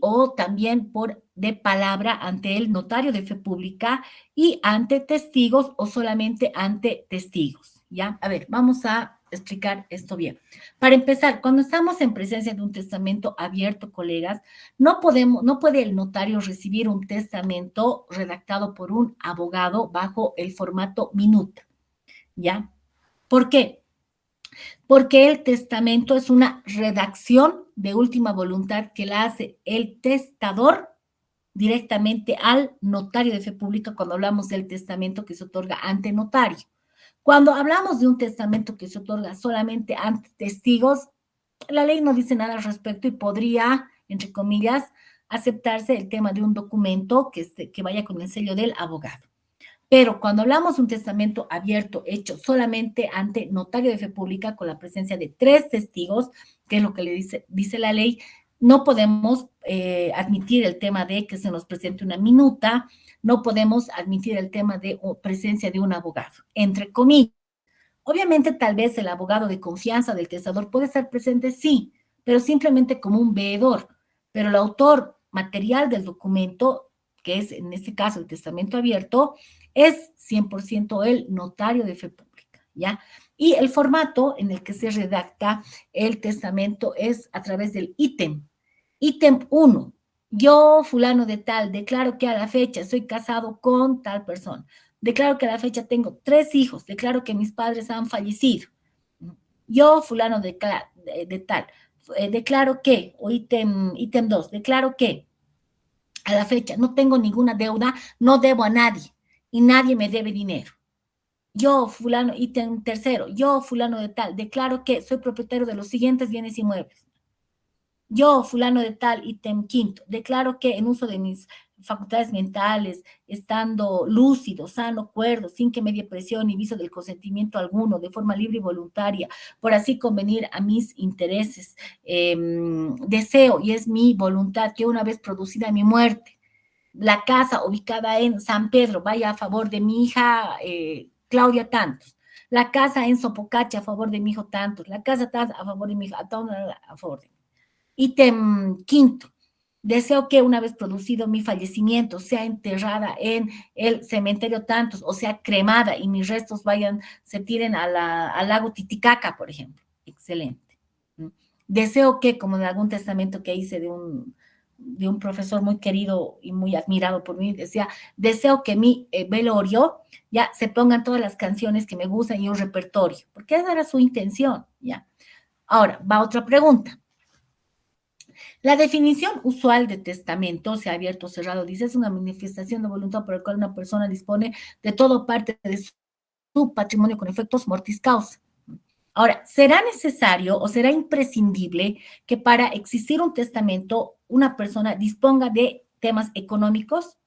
O también de palabra ante el notario de fe pública y ante testigos, o solamente ante testigos, ¿ya? A ver, vamos a explicar esto bien. Para empezar, cuando estamos en presencia de un testamento abierto, colegas, no puede el notario recibir un testamento redactado por un abogado bajo el formato minuta, ¿ya? ¿Por qué? Porque el testamento es una redacción de última voluntad que la hace el testador directamente al notario de fe pública cuando hablamos del testamento que se otorga ante notario. Cuando hablamos de un testamento que se otorga solamente ante testigos, la ley no dice nada al respecto y podría, entre comillas, aceptarse el tema de un documento que vaya con el sello del abogado. Pero cuando hablamos de un testamento abierto hecho solamente ante notario de fe pública con la presencia de 3 testigos, que es lo que le dice la ley, no podemos admitir el tema de que se nos presente una minuta, no podemos admitir el tema de presencia de un abogado, entre comillas. Obviamente, tal vez el abogado de confianza del testador puede estar presente, sí, pero simplemente como un veedor. Pero el autor material del documento, que es en este caso el testamento abierto, es 100% el notario de fe pública, ¿ya? Y el formato en el que se redacta el testamento es a través del ítem. Ítem 1. Yo, fulano de tal, declaro que a la fecha soy casado con tal persona. Declaro que a la fecha tengo 3 hijos. Declaro que mis padres han fallecido. Yo, fulano de tal, declaro que, o ítem 2, declaro que a la fecha no tengo ninguna deuda, no debo a nadie y nadie me debe dinero. Yo, fulano, ítem tercero, yo, fulano de tal, declaro que soy propietario de los siguientes bienes inmuebles. Yo, fulano de tal, ítem quinto, declaro que en uso de mis facultades mentales, estando lúcido, sano, cuerdo, sin que me dé presión ni viso del consentimiento alguno, de forma libre y voluntaria, por así convenir a mis intereses, deseo y es mi voluntad que una vez producida mi muerte, la casa ubicada en San Pedro vaya a favor de mi hija Claudia Tantos, la casa en Sopocache a favor de mi hijo Tantos, la casa a favor de mi hija a favor de mí. Ítem quinto, Deseo que una vez producido mi fallecimiento sea enterrada en el cementerio Tantos o sea cremada y mis restos se tiren al lago Titicaca, por ejemplo. Excelente. Deseo que, como en algún testamento que hice de un profesor muy querido y muy admirado por mí, decía, deseo que mi velorio ya se pongan todas las canciones que me gustan y un repertorio, porque esa era su intención, ya. Ahora, va otra pregunta. La definición usual de testamento, sea abierto o cerrado, dice, es una manifestación de voluntad por la cual una persona dispone de todo parte de su patrimonio con efectos mortis causa. Ahora, ¿será necesario o será imprescindible que para existir un testamento una persona disponga de temas económicos?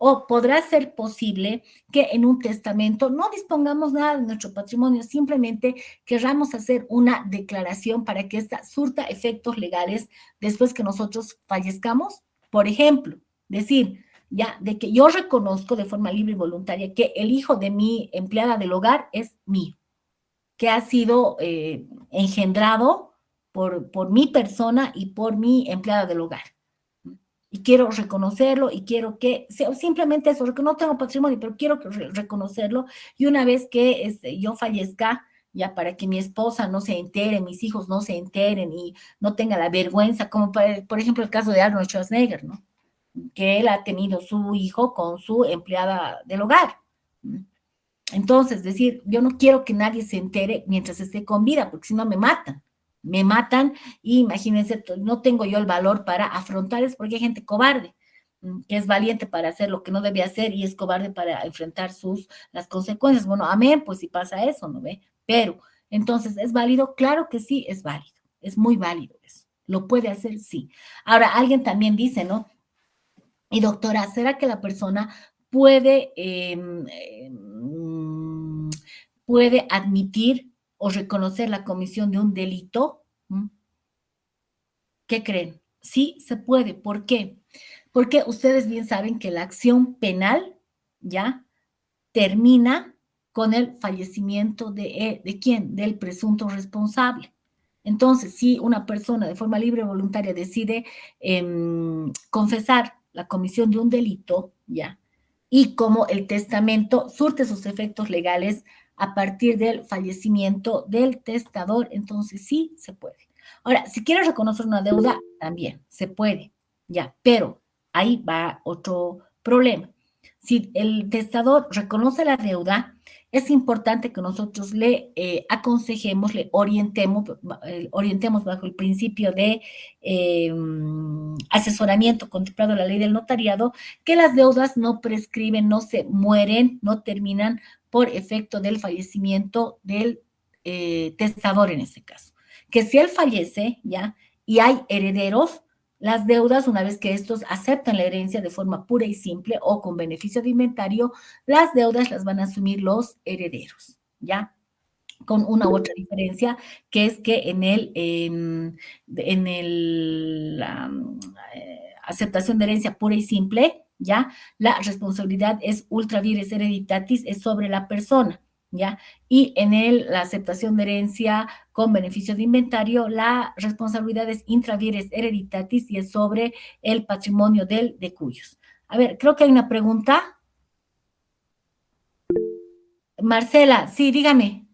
¿O podrá ser posible que en un testamento no dispongamos nada de nuestro patrimonio, simplemente querramos hacer una declaración para que ésta surta efectos legales después que nosotros fallezcamos? Por ejemplo, decir, ya, de que yo reconozco de forma libre y voluntaria que el hijo de mi empleada del hogar es mío, que ha sido engendrado por mi persona y por mi empleada del hogar. Y quiero reconocerlo y quiero que, simplemente eso, porque no tengo patrimonio, pero quiero reconocerlo. Y una vez que yo fallezca, ya para que mi esposa no se entere, mis hijos no se enteren y no tenga la vergüenza, como por ejemplo el caso de Arnold Schwarzenegger, ¿no? Que él ha tenido su hijo con su empleada del hogar. Entonces, decir, yo no quiero que nadie se entere mientras esté con vida, porque si no me matan. Me matan y imagínense, no tengo yo el valor para afrontar eso, porque hay gente cobarde, que es valiente para hacer lo que no debe hacer y es cobarde para enfrentar las consecuencias. Bueno, amén, pues si pasa eso, ¿no ve? Pero, entonces, ¿es válido? Claro que sí, es válido. Es muy válido eso. ¿Lo puede hacer? Sí. Ahora, alguien también dice, ¿no? Y doctora, ¿será que la persona puede puede admitir o reconocer la comisión de un delito? ¿Qué creen? Sí, se puede. ¿Por qué? Porque ustedes bien saben que la acción penal ya termina con el fallecimiento ¿de quién? Del presunto responsable. Entonces, si una persona de forma libre y voluntaria decide confesar la comisión de un delito, ya, y como el testamento surte sus efectos legales a partir del fallecimiento del testador, entonces sí se puede. Ahora, si quieres reconocer una deuda, también se puede, ya, pero ahí va otro problema. Si el testador reconoce la deuda, es importante que nosotros le aconsejemos, le orientemos bajo el principio de asesoramiento contemplado en la ley del notariado, que las deudas no prescriben, no se mueren, no terminan por efecto del fallecimiento del testador en este caso. Que si él fallece, ya, y hay herederos, las deudas, una vez que estos aceptan la herencia de forma pura y simple o con beneficio de inventario, las deudas las van a asumir los herederos, ¿ya? Con una u otra diferencia, que es que en aceptación de herencia pura y simple, ¿ya? La responsabilidad es ultra vires hereditatis, es sobre la persona, ¿ya? Y en la aceptación de herencia con beneficio de inventario, la responsabilidad es intra vires hereditatis y es sobre el patrimonio del de cuyos. A ver, creo que hay una pregunta. Marcela, sí, dígame.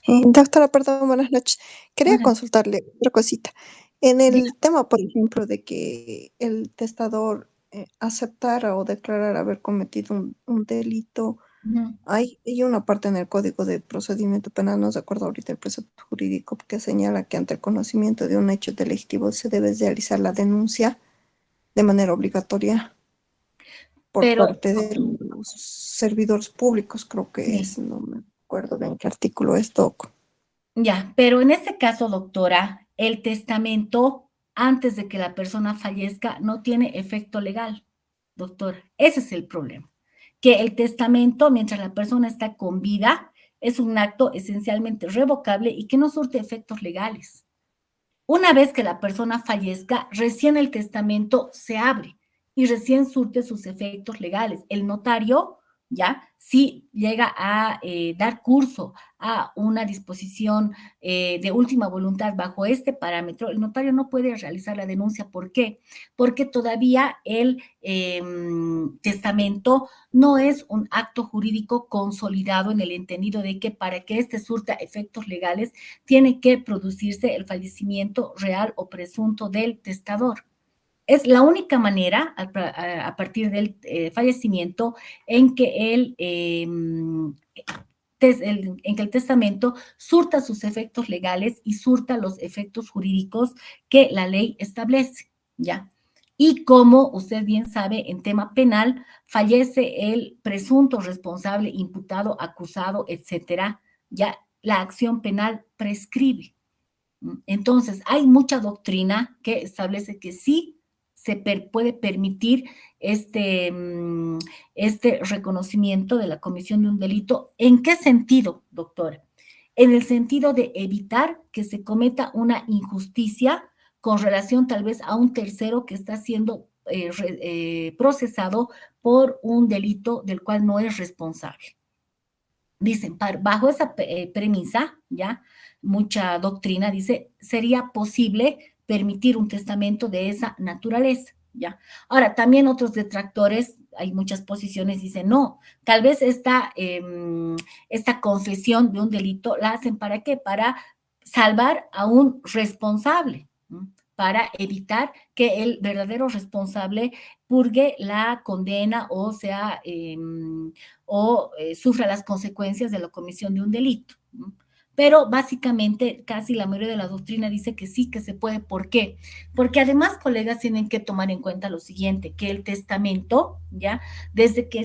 Doctora, perdón, buenas noches. Quería Bueno, consultarle otra cosita. En el dígame. tema, por ejemplo, de que el testador aceptara o declarara haber cometido un delito, Ujú. hay una parte en el Código de Procedimiento Penal, no recuerdo ahorita el precepto jurídico, que señala que ante el conocimiento de un hecho delictivo se debe realizar la denuncia de manera obligatoria por Pero, parte de los servidores públicos, creo que sí. es, no me acuerdo de en qué artículo es, doc. Ya, pero en este caso, doctora, el testamento antes de que la persona fallezca no tiene efecto legal, doctora. Ese es el problema. Que el testamento, mientras la persona está con vida, es un acto esencialmente revocable y que no surte efectos legales. Una vez que la persona fallezca, recién el testamento se abre y recién surte sus efectos legales. El notario ¿ya? Si llega a dar curso a una disposición de última voluntad bajo este parámetro, el notario no puede realizar la denuncia. ¿Por qué? Porque todavía el testamento no es un acto jurídico consolidado en el entendido de que para que éste surta efectos legales tiene que producirse el fallecimiento real o presunto del testador. Es la única manera, a partir del fallecimiento, en que en que el testamento surta sus efectos legales y surta los efectos jurídicos que la ley establece, ¿ya? Y como usted bien sabe, en tema penal, fallece el presunto responsable, imputado, acusado, etcétera, ya la acción penal prescribe. Entonces, hay mucha doctrina que establece que sí se puede permitir este reconocimiento de la comisión de un delito. ¿En qué sentido, doctora? En el sentido de evitar que se cometa una injusticia con relación tal vez a un tercero que está siendo procesado por un delito del cual no es responsable. Dicen, bajo esa premisa, ya, mucha doctrina dice, sería posible permitir un testamento de esa naturaleza, ya. Ahora, también otros detractores, hay muchas posiciones, dicen, no, tal vez esta confesión de un delito la hacen ¿para qué? Para salvar a un responsable, ¿no? Para evitar que el verdadero responsable purgue la condena o sea, sufra las consecuencias de la comisión de un delito, ¿no? Pero básicamente casi la mayoría de la doctrina dice que sí, que se puede. ¿Por qué? Porque además, colegas, tienen que tomar en cuenta lo siguiente, que el testamento, ya, desde que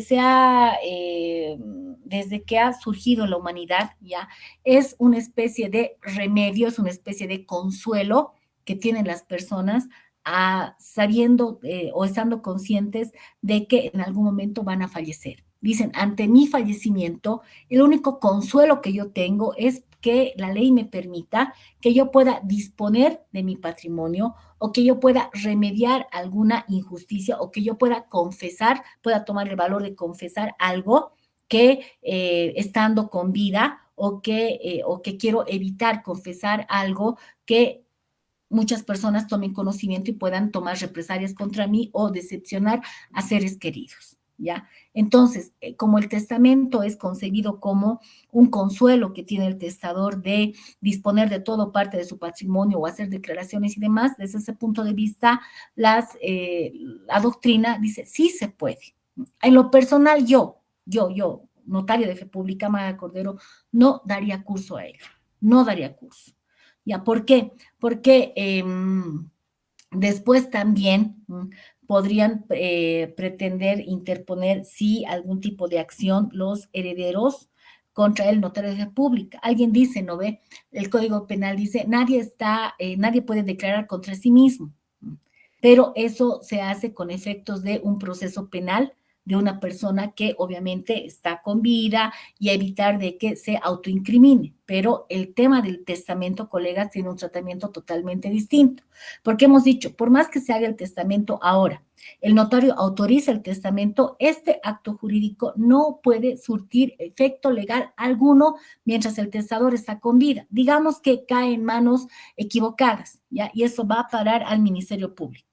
ha surgido la humanidad, ya, es una especie de remedio, es una especie de consuelo que tienen las personas sabiendo o estando conscientes de que en algún momento van a fallecer. Dicen, ante mi fallecimiento, el único consuelo que yo tengo es que la ley me permita que yo pueda disponer de mi patrimonio o que yo pueda remediar alguna injusticia o que yo pueda confesar, pueda tomar el valor de confesar algo que estando con vida o que quiero evitar confesar algo que muchas personas tomen conocimiento y puedan tomar represalias contra mí o decepcionar a seres queridos, ¿ya? Entonces, como el testamento es concebido como un consuelo que tiene el testador de disponer de todo parte de su patrimonio o hacer declaraciones y demás, desde ese punto de vista, la doctrina dice, sí se puede. En lo personal, yo, notario de fe pública, Maga Cordero, no daría curso a ello, no daría curso. ¿Ya? ¿Por qué? Porque después también podrían pretender interponer, sí, algún tipo de acción los herederos contra el notario de fe pública. Alguien dice, ¿no ve? El Código Penal dice, nadie puede declarar contra sí mismo, pero eso se hace con efectos de un proceso penal de una persona que obviamente está con vida y evitar de que se autoincrimine. Pero el tema del testamento, colegas, tiene un tratamiento totalmente distinto, porque hemos dicho, por más que se haga el testamento ahora, el notario autoriza el testamento, este acto jurídico no puede surtir efecto legal alguno mientras el testador está con vida. Digamos que cae en manos equivocadas, ¿ya? Y eso va a parar al Ministerio Público.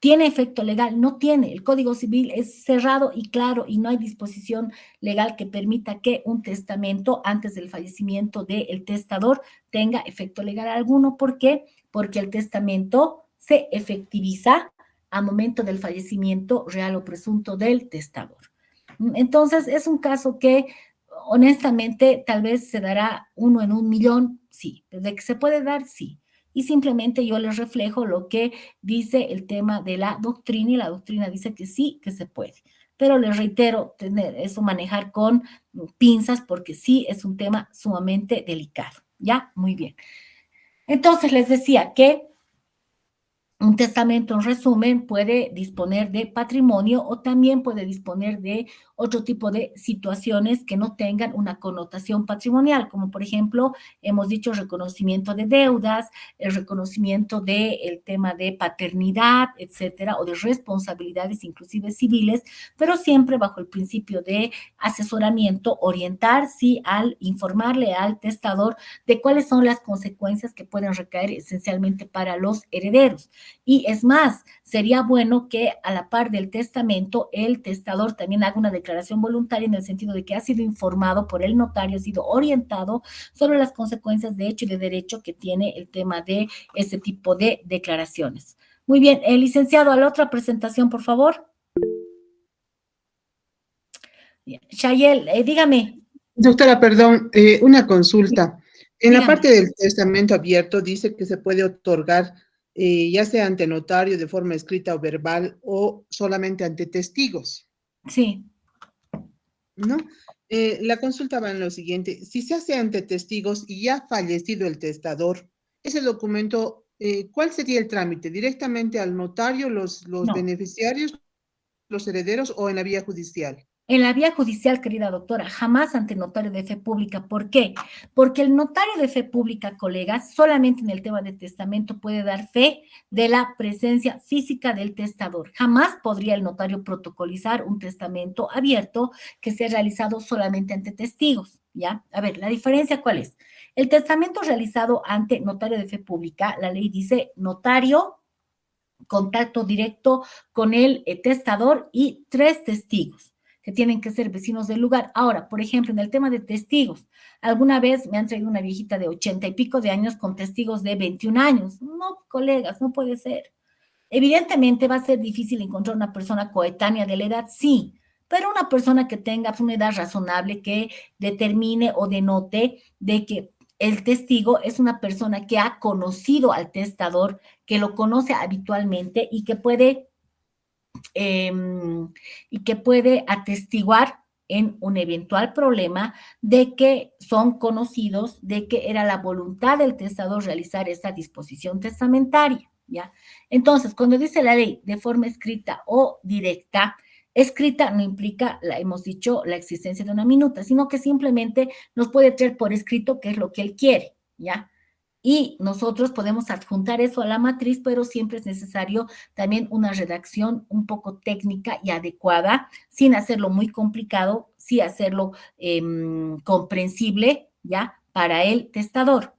¿Tiene efecto legal? No tiene. El Código Civil es cerrado y claro y no hay disposición legal que permita que un testamento antes del fallecimiento del testador tenga efecto legal alguno. ¿Por qué? Porque el testamento se efectiviza a momento del fallecimiento real o presunto del testador. Entonces, es un caso que honestamente tal vez se dará 1 en 1.000.000, sí. ¿De que se puede dar? Sí. Y simplemente yo les reflejo lo que dice el tema de la doctrina y la doctrina dice que sí, que se puede. Pero les reitero, tener eso, manejar con pinzas porque sí es un tema sumamente delicado. ¿Ya? Muy bien. Entonces les decía que Un testamento, en resumen, puede disponer de patrimonio o también puede disponer de otro tipo de situaciones que no tengan una connotación patrimonial, como por ejemplo, hemos dicho reconocimiento de deudas, el reconocimiento del tema de paternidad, etcétera, o de responsabilidades inclusive civiles, pero siempre bajo el principio de asesoramiento, orientar, sí, al informarle al testador de cuáles son las consecuencias que pueden recaer esencialmente para los herederos. Y es más, sería bueno que a la par del testamento, el testador también haga una declaración voluntaria en el sentido de que ha sido informado por el notario, ha sido orientado sobre las consecuencias de hecho y de derecho que tiene el tema de ese tipo de declaraciones. Muy bien, licenciado, a la otra presentación, por favor. Shayel, dígame. Doctora, perdón, una consulta. En la Dígame. parte del testamento abierto dice que se puede otorgar ya sea ante notario de forma escrita o verbal o solamente ante testigos, Sí. ¿no? La consulta va en lo siguiente. Si se hace ante testigos y ya ha fallecido el testador, ese documento, ¿cuál sería el trámite? ¿Directamente al notario, los No. beneficiarios, los herederos o en la vía judicial? En la vía judicial, querida doctora, jamás ante notario de fe pública. ¿Por qué? Porque el notario de fe pública, colegas, solamente en el tema de testamento puede dar fe de la presencia física del testador. Jamás podría el notario protocolizar un testamento abierto que sea realizado solamente ante testigos, ¿ya? A ver, ¿la diferencia cuál es? El testamento realizado ante notario de fe pública, la ley dice notario, contacto directo con el testador y 3 testigos que tienen que ser vecinos del lugar. Ahora, por ejemplo, en el tema de testigos, alguna vez me han traído una viejita de 80 y pico de años con testigos de 21 años. No, colegas, no puede ser. Evidentemente va a ser difícil encontrar una persona coetánea de la edad, sí, pero una persona que tenga una edad razonable que determine o denote de que el testigo es una persona que ha conocido al testador, que lo conoce habitualmente eh, y que puede atestiguar en un eventual problema de que son conocidos, de que era la voluntad del testador realizar esta disposición testamentaria, ¿ya? Entonces, cuando dice la ley de forma escrita o directa, escrita no implica, hemos dicho, la existencia de una minuta, sino que simplemente nos puede traer por escrito qué es lo que él quiere, ¿ya? Y nosotros podemos adjuntar eso a la matriz, pero siempre es necesario también una redacción un poco técnica y adecuada, sin hacerlo muy complicado, sí hacerlo comprensible, ¿ya? Para el testador.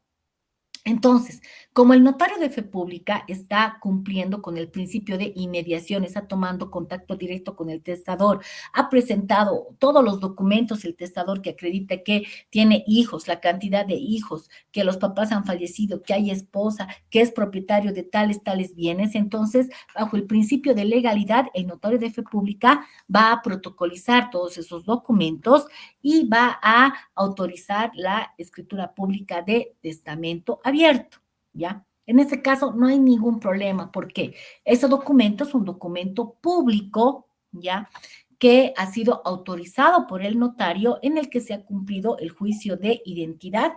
Entonces, como el notario de fe pública está cumpliendo con el principio de inmediación, está tomando contacto directo con el testador, ha presentado todos los documentos el testador que acredita que tiene hijos, la cantidad de hijos, que los papás han fallecido, que hay esposa, que es propietario de tales bienes, entonces, bajo el principio de legalidad, el notario de fe pública va a protocolizar todos esos documentos y va a autorizar la escritura pública de testamento abierto, ¿ya? En ese caso no hay ningún problema porque ese documento es un documento público, ¿ya? Que ha sido autorizado por el notario en el que se ha cumplido el juicio de identidad,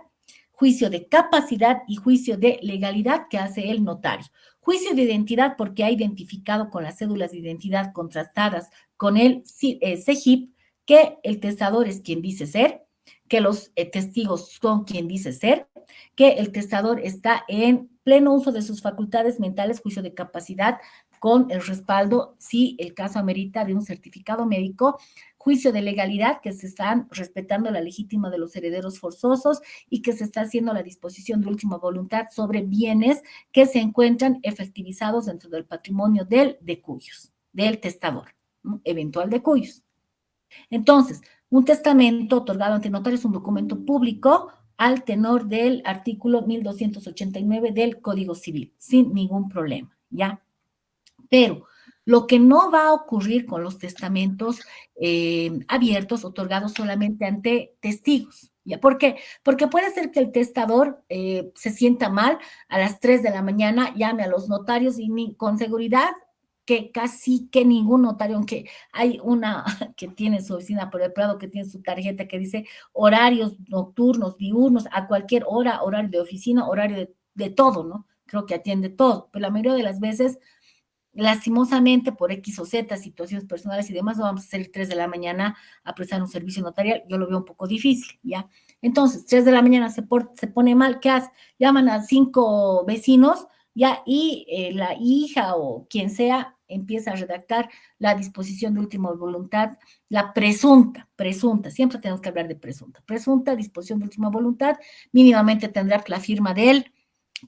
juicio de capacidad y juicio de legalidad que hace el notario. Juicio de identidad porque ha identificado con las cédulas de identidad contrastadas con el CEGIP que el testador es quien dice ser, que los testigos son quien dice ser, que el testador está en pleno uso de sus facultades mentales, juicio de capacidad, con el respaldo, si el caso amerita, de un certificado médico, juicio de legalidad, que se están respetando la legítima de los herederos forzosos y que se está haciendo la disposición de última voluntad sobre bienes que se encuentran efectivizados dentro del patrimonio del decuyos, del testador, ¿no? Eventual decuyos. Entonces, un testamento otorgado ante notario es un documento público al tenor del artículo 1289 del Código Civil, sin ningún problema, ¿ya? Pero lo que no va a ocurrir con los testamentos abiertos, otorgados solamente ante testigos, ¿ya? ¿Por qué? Porque puede ser que el testador se sienta mal a las 3 de la mañana, llame a los notarios y con seguridad que casi que ningún notario, aunque hay una que tiene su oficina por el Prado, que tiene su tarjeta que dice horarios nocturnos, diurnos, a cualquier hora, horario de oficina, horario de todo, ¿no? creo que atiende todo, pero la mayoría de las veces, lastimosamente, por X o Z, situaciones personales y demás, no vamos a salir 3 de la mañana a prestar un servicio notarial, yo lo veo un poco difícil, ¿ya? Entonces, 3 de la mañana se pone mal, ¿qué hace? Llaman a 5 vecinos, ¿ya? Y la hija o quien sea empieza a redactar la disposición de última voluntad, la presunta, siempre tenemos que hablar de presunta disposición de última voluntad, mínimamente tendrá la firma del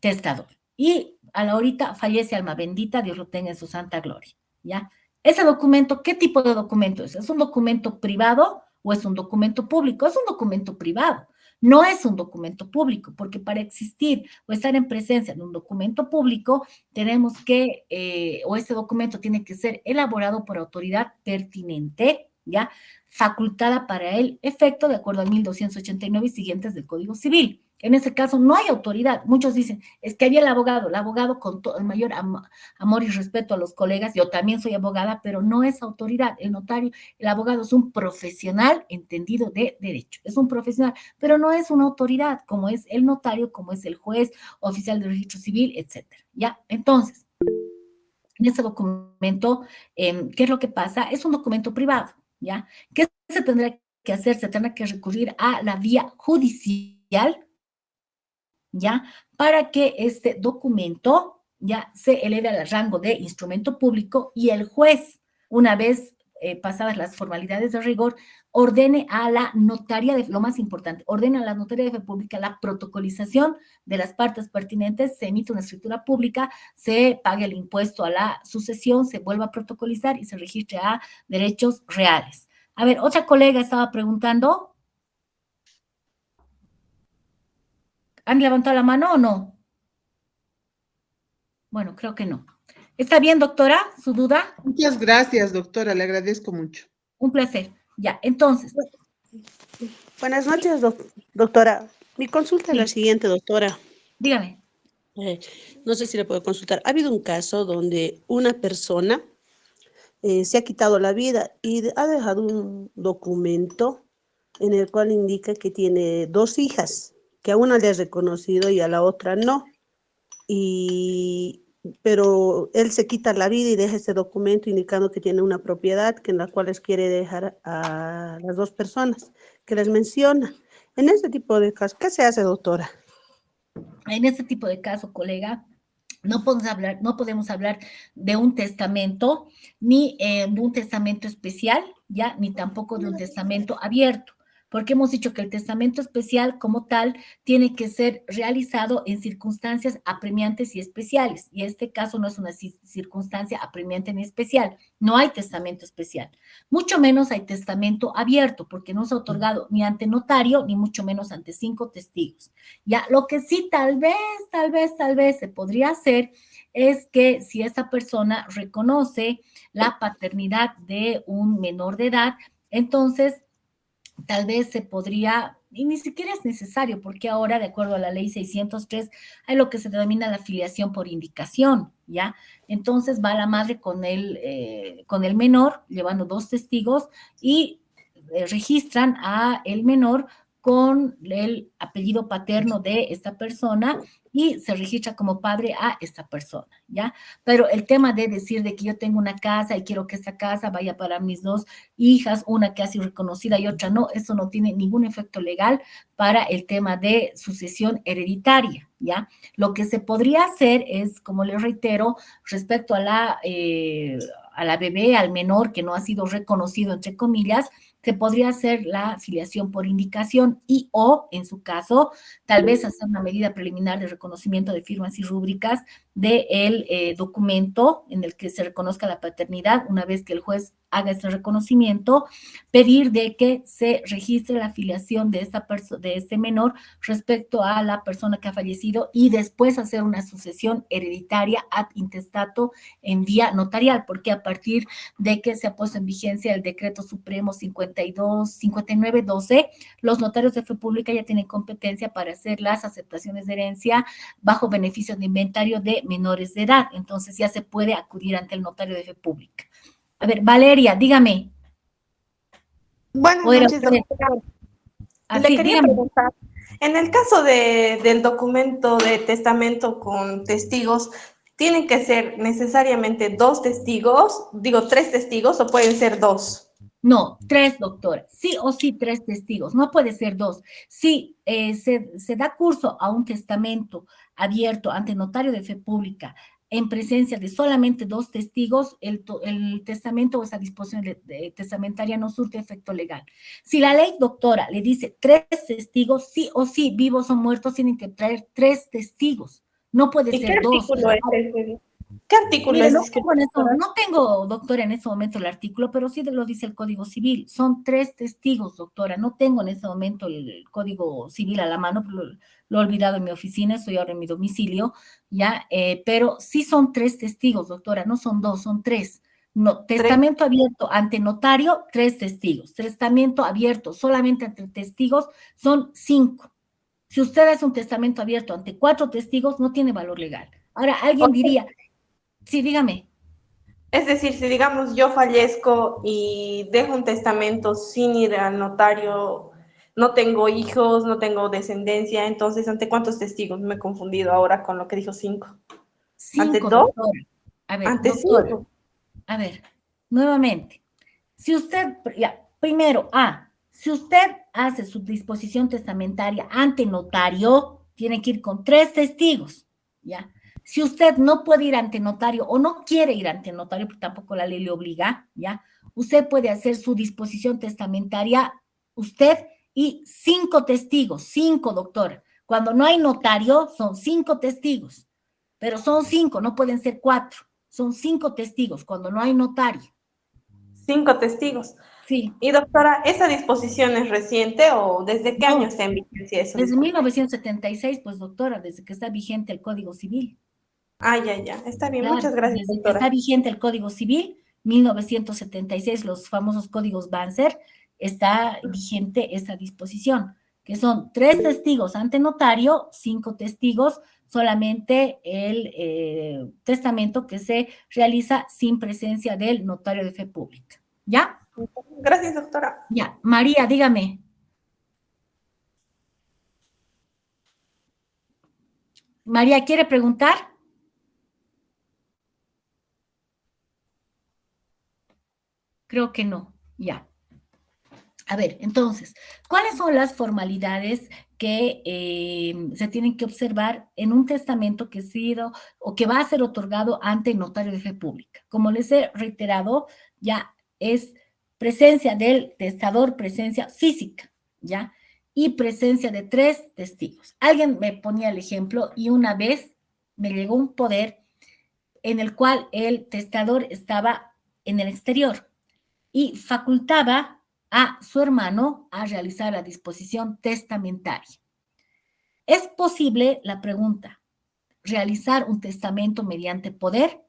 testador. Y a la horita fallece alma bendita, Dios lo tenga en su santa gloria, ¿ya? Ese documento, ¿qué tipo de documento es? ¿Es un documento privado o es un documento público? Es un documento privado, no es un documento público, porque para existir o estar en presencia de un documento público, tenemos que, o ese documento tiene que ser elaborado por autoridad pertinente, ¿ya? Facultada para el efecto de acuerdo al 1289 y siguientes del Código Civil. En ese caso no hay autoridad. Muchos dicen, es que había el abogado con todo el mayor amor y respeto a los colegas, yo también soy abogada, pero no es autoridad. El notario, el abogado es un profesional entendido de derecho, es un profesional, pero no es una autoridad, como es el notario, como es el juez, oficial de registro civil, etcétera. ¿Ya? Entonces, en ese documento, ¿qué es lo que pasa? Es un documento privado, ¿ya? ¿Qué se tendrá que hacer? Se tendrá que recurrir a la vía judicial, ¿ya? Para que este documento ya se eleve al rango de instrumento público y el juez, una vez pasadas las formalidades de rigor, ordene a la notaria, lo más importante, ordena a la notaria de fe pública la protocolización de las partes pertinentes, se emite una escritura pública, se paga el impuesto a la sucesión, se vuelve a protocolizar y se registre a derechos reales. A ver, otra colega estaba preguntando. ¿Han levantado la mano o no? Bueno, creo que no. ¿Está bien, doctora, su duda? Muchas gracias, doctora, le agradezco mucho. Un placer. Ya, entonces. Buenas noches, doctora. Mi consulta es la Sí. siguiente, doctora. Dígame. No sé si le puedo consultar. Ha habido un caso donde una persona se ha quitado la vida y ha dejado un documento en el cual indica que tiene 2 hijas, que a una le ha reconocido y a la otra no. Pero él se quita la vida y deja ese documento indicando que tiene una propiedad en la cual les quiere dejar a las 2 personas que les menciona. En este tipo de casos, ¿qué se hace, doctora? En este tipo de caso, colega, no podemos hablar de un testamento, ni de un testamento especial, ya, ni tampoco de un testamento abierto, porque hemos dicho que el testamento especial como tal tiene que ser realizado en circunstancias apremiantes y especiales, y este caso no es una circunstancia apremiante ni especial, no hay testamento especial, mucho menos hay testamento abierto, porque no se ha otorgado ni ante notario, ni mucho menos ante 5 testigos. Ya, lo que sí tal vez se podría hacer es que si esta persona reconoce la paternidad de un menor de edad, entonces tal vez se podría, y ni siquiera es necesario, porque ahora, de acuerdo a la ley 603, hay lo que se denomina la filiación por indicación, ¿ya? Entonces va la madre con el menor, llevando 2 testigos, y registran a el menor con el apellido paterno de esta persona y se registra como padre a esta persona, ¿ya? Pero el tema de decir de que yo tengo una casa y quiero que esta casa vaya para mis 2 hijas, una que ha sido reconocida y otra no, eso no tiene ningún efecto legal para el tema de sucesión hereditaria, ¿ya? Lo que se podría hacer es, como les reitero, respecto a la bebé, al menor que no ha sido reconocido, entre comillas, se podría hacer la filiación por indicación y o, en su caso, tal vez hacer una medida preliminar de reconocimiento de firmas y rúbricas del documento en el que se reconozca la paternidad. Una vez que el juez haga ese reconocimiento, pedir de que se registre la filiación de este menor respecto a la persona que ha fallecido y después hacer una sucesión hereditaria ad intestato en vía notarial, porque a partir de que se ha puesto en vigencia el decreto supremo 5912, los notarios de fe pública ya tienen competencia para hacer las aceptaciones de herencia bajo beneficios de inventario de menores de edad. Entonces ya se puede acudir ante el notario de fe pública. A ver, Valeria, dígame. Buenas noches, doctora. Así, Le quería preguntar, En el caso del documento de testamento con testigos, ¿tienen que ser necesariamente dos testigos? Digo, tres testigos o pueden ser dos. No, tres, doctora. Sí o sí, tres testigos. No puede ser dos. Si se da curso a un testamento abierto ante notario de fe pública en presencia de solamente dos testigos, el testamento o esa disposición testamentaria no surte efecto legal. Si la ley, doctora, le dice tres testigos, sí o sí, vivos o muertos, tienen que traer tres testigos. No puede ¿Y qué ser dos. artículo es ese? ¿Qué artículo Mire, es? no tengo, doctora, en ese momento el artículo, pero sí lo dice el Código Civil. Son tres testigos, doctora. No tengo en ese momento el Código Civil a la mano, lo he olvidado en mi oficina, estoy ahora en mi domicilio, ¿ya? Pero sí son tres testigos, doctora, no son dos, son tres. No, testamento abierto ante notario, tres testigos. Testamento abierto solamente ante testigos, son cinco. Si usted hace un testamento abierto ante cuatro testigos, no tiene valor legal. Ahora, alguien diría, sí, dígame. Es decir, si digamos yo fallezco y dejo un testamento sin ir al notario, no tengo hijos, no tengo descendencia, entonces, ¿ante cuántos testigos? Me he confundido ahora con lo que dijo cinco. ¿Ante Cinco, dos? doctora. A ver, ¿Ante doctora. cinco? A ver, nuevamente. Si usted, ya, primero, si usted hace su disposición testamentaria ante notario, tiene que ir con tres testigos, ¿ya? Si usted no puede ir ante notario o no quiere ir ante notario, porque tampoco la ley le obliga, ¿ya? Usted puede hacer su disposición testamentaria, usted y cinco testigos, cinco, doctora. Cuando no hay notario, son cinco testigos, pero son cinco, no pueden ser cuatro. Son cinco testigos cuando no hay notario. Cinco testigos. Sí. Y doctora, ¿esa disposición es reciente o desde qué año está en vigencia eso? Desde 1976, pues doctora, desde que está vigente el Código Civil. Ya, está bien, Claro, muchas gracias, desde que doctora. está vigente el Código Civil, 1976, los famosos códigos Banzer, está vigente esa disposición, que son tres testigos ante notario, cinco testigos, solamente el testamento que se realiza sin presencia del notario de fe pública. ¿Ya? Gracias, doctora. Ya. María, dígame. María, ¿quiere preguntar? Creo que no. Ya. A ver, entonces, ¿cuáles son las formalidades que se tienen que observar en un testamento que ha sido o que va a ser otorgado ante el notario de fe pública? Como les he reiterado, ya es presencia del testador, presencia física, ¿ya? Y presencia de tres testigos. Alguien me ponía el ejemplo y una vez me llegó un poder en el cual el testador estaba en el exterior y facultaba a su hermano a realizar la disposición testamentaria. ¿Es posible, la pregunta, realizar un testamento mediante poder?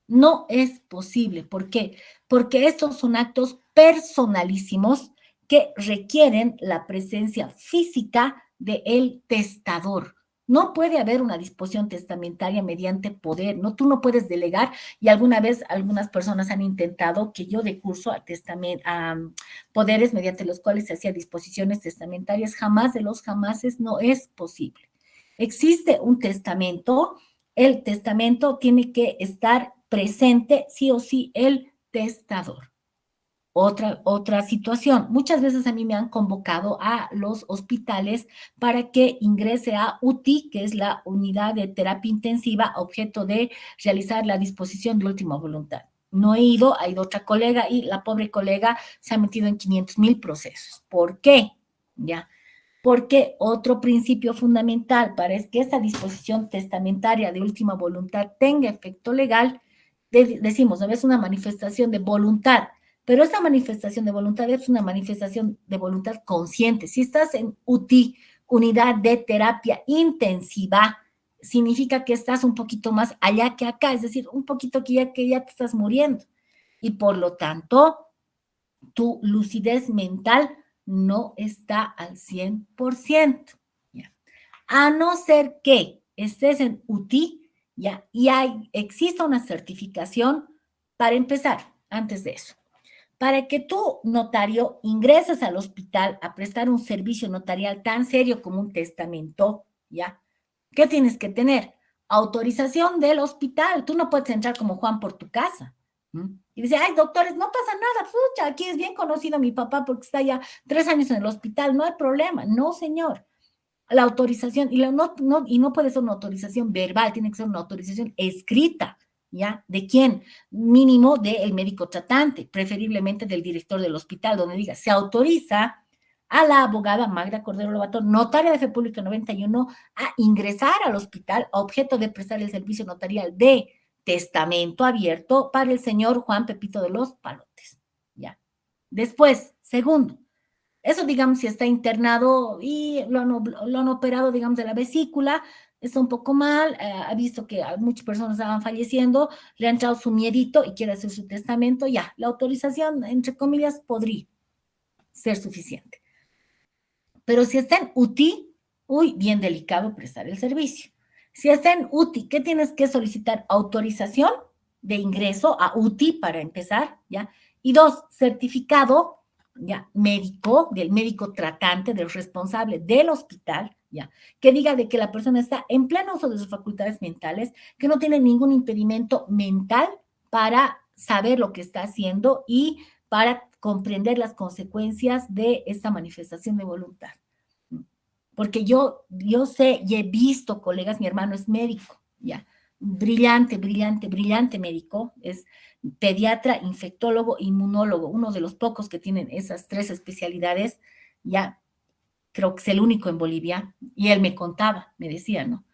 No es posible. ¿Por qué? Porque estos son actos personalísimos que requieren la presencia física del testador. No puede haber una disposición testamentaria mediante poder, ¿no? Tú no puedes delegar, y alguna vez algunas personas han intentado que yo dé curso a poderes mediante los cuales se hacían disposiciones testamentarias. Jamás de los jamases no es posible. Existe un testamento, el testamento tiene que estar presente sí o sí el testador. Otra situación, muchas veces a mí me han convocado a los hospitales para que ingrese a UTI, que es la unidad de terapia intensiva, objeto de realizar la disposición de última voluntad. No he ido, ha ido otra colega y la pobre colega se ha metido en 500,000 procesos. ¿Por qué? Ya. Porque otro principio fundamental para que esta disposición testamentaria de última voluntad tenga efecto legal, decimos, ¿no? Es una manifestación de voluntad. Pero esta manifestación de voluntad es una manifestación de voluntad consciente. Si estás en UTI, unidad de terapia intensiva, significa que estás un poquito más allá que acá, es decir, un poquito que ya te estás muriendo. Y por lo tanto, tu lucidez mental no está al 100%. ¿Ya? A no ser que estés en UTI, ¿ya? Y exista una certificación para empezar antes de eso. Para que tú, notario, ingreses al hospital a prestar un servicio notarial tan serio como un testamento, ¿ya? ¿Qué tienes que tener? Autorización del hospital. Tú no puedes entrar como Juan por tu casa. Y dice, ay, doctores, no pasa nada, pucha, aquí es bien conocido mi papá porque está ya 3 años en el hospital, no hay problema. No, señor. La autorización, y no puede ser una autorización verbal, tiene que ser una autorización escrita, ¿ya? ¿De quién? Mínimo del médico tratante, preferiblemente del director del hospital, donde diga, se autoriza a la abogada Magda Cordero Lobato, notaria de fe pública 91, a ingresar al hospital a objeto de prestar el servicio notarial de testamento abierto para el señor Juan Pepito de los Palotes, ¿ya? Después, segundo, eso, digamos, si está internado y lo han operado, digamos, de la vesícula, está un poco mal, ha visto que muchas personas estaban falleciendo, le ha entrado su miedito y quiere hacer su testamento, ya, la autorización, entre comillas, podría ser suficiente. Pero si está en UTI, uy, bien delicado prestar el servicio. Si está en UTI, ¿qué tienes que solicitar? Autorización de ingreso a UTI para empezar, ¿ya? Y 2, certificado, ¿ya? Médico, del médico tratante, del responsable del hospital, ¿ya? Que diga de que la persona está en pleno uso de sus facultades mentales, que no tiene ningún impedimento mental para saber lo que está haciendo y para comprender las consecuencias de esta manifestación de voluntad. Porque yo sé y he visto colegas, mi hermano es médico, ¿ya? Brillante médico, es pediatra, infectólogo, inmunólogo, uno de los pocos que tienen esas 3 especialidades, ya creo que es el único en Bolivia, y él me contaba, me decía, ¿no?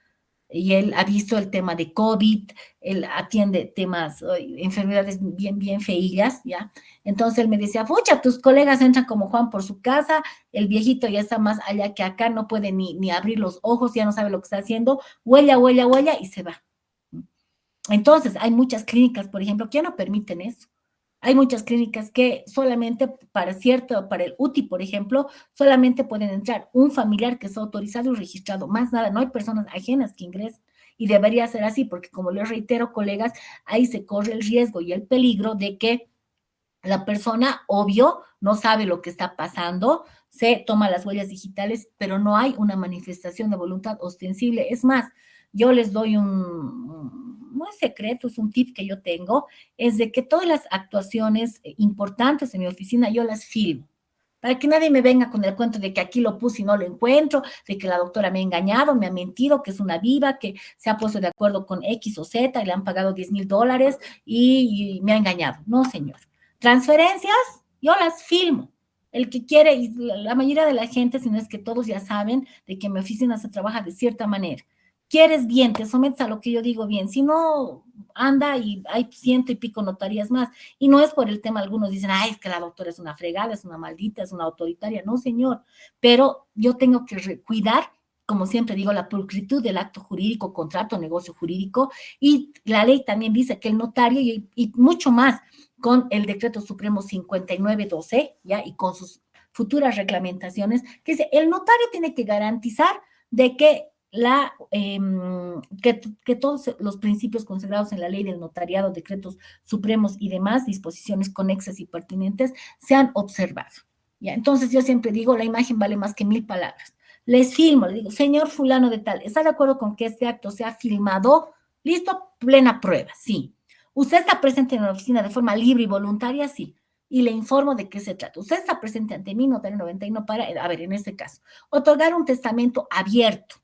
Y él ha visto el tema de COVID, él atiende temas, enfermedades bien feillas, ¿ya? Entonces él me decía, pucha, tus colegas entran como Juan por su casa, el viejito ya está más allá que acá, no puede ni abrir los ojos, ya no sabe lo que está haciendo, huella y se va. Entonces hay muchas clínicas, por ejemplo, que ya no permiten eso. Hay muchas clínicas que solamente para el UTI, por ejemplo, solamente pueden entrar un familiar que está autorizado y registrado, más nada, no hay personas ajenas que ingresen. Y debería ser así, porque como les reitero, colegas, ahí se corre el riesgo y el peligro de que la persona, obvio, no sabe lo que está pasando, se toma las huellas digitales, pero no hay una manifestación de voluntad ostensible. Es más, yo les doy no es secreto, es un tip que yo tengo, es de que todas las actuaciones importantes en mi oficina yo las filmo, para que nadie me venga con el cuento de que aquí lo puse y no lo encuentro, de que la doctora me ha engañado, me ha mentido, que es una viva, que se ha puesto de acuerdo con X o Z y le han pagado $10,000 y me ha engañado. No, señor. Transferencias, yo las filmo. El que quiere, y la mayoría de la gente, si no es que todos ya saben de que en mi oficina se trabaja de cierta manera. Quieres bien, te sometes a lo que yo digo bien, si no, anda y hay 100 y pico notarías más, y no es por el tema, algunos dicen, ay, es que la doctora es una fregada, es una maldita, es una autoritaria, no, señor, pero yo tengo que cuidar, como siempre digo, la pulcritud del acto jurídico, contrato, negocio jurídico, y la ley también dice que el notario, y mucho más, con el decreto supremo 5912, ¿ya? Y con sus futuras reglamentaciones, que dice, el notario tiene que garantizar de que que todos los principios consagrados en la ley del notariado, decretos supremos y demás disposiciones conexas y pertinentes sean observados. ¿Ya? Entonces yo siempre digo, la imagen vale más que 1000 palabras. Les filmo, le digo, señor fulano de tal, ¿está de acuerdo con que este acto sea filmado? Listo, plena prueba, sí. ¿Usted está presente en la oficina de forma libre y voluntaria? Sí. Y le informo de qué se trata. Usted está presente ante mí, notario 91, para, a ver, en este caso, otorgar un testamento abierto.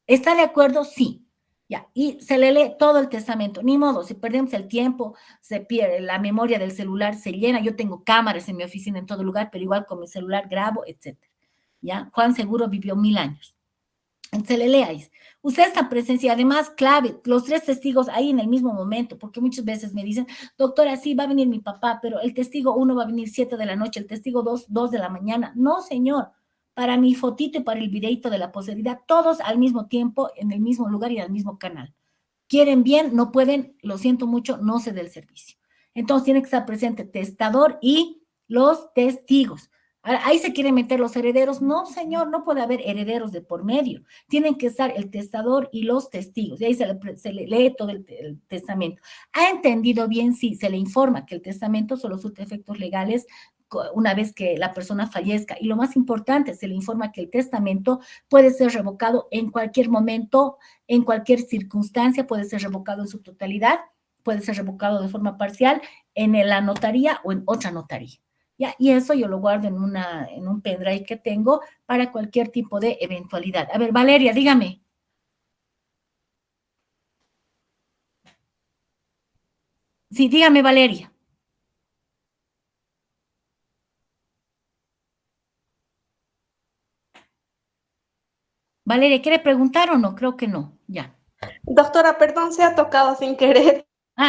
¿Está de acuerdo? Sí. Ya, y se le lee todo el testamento. Ni modo, si perdemos el tiempo, se pierde, la memoria del celular se llena. Yo tengo cámaras en mi oficina en todo lugar, pero igual con mi celular grabo, etc. ¿Ya? Juan seguro vivió 1000 años. Se le lee ahí. Usted está presencia, además, clave, los 3 testigos ahí en el mismo momento, porque muchas veces me dicen, doctora, sí, va a venir mi papá, pero el testigo 1 va a venir 7 de la noche, el testigo 2, 2 de la mañana. No, señor. Para mi fotito y para el videito de la posteridad, todos al mismo tiempo, en el mismo lugar y al mismo canal. Quieren bien, no pueden, lo siento mucho, no se dé el servicio. Entonces tiene que estar presente testador y los testigos. Ahí se quieren meter los herederos. No, señor, no puede haber herederos de por medio. Tienen que estar el testador y los testigos. Y ahí se le lee todo el testamento. ¿Ha entendido bien? Sí, se le informa que el testamento solo surte efectos legales una vez que la persona fallezca. Y lo más importante, se le informa que el testamento puede ser revocado en cualquier momento, en cualquier circunstancia, puede ser revocado en su totalidad, puede ser revocado de forma parcial en la notaría o en otra notaría. ¿Ya? Y eso yo lo guardo en un pendrive que tengo para cualquier tipo de eventualidad. A ver, Valeria, dígame. Sí, dígame, Valeria. Valeria, ¿quiere preguntar o no? Creo que no. Ya. Doctora, perdón, se ha tocado sin querer.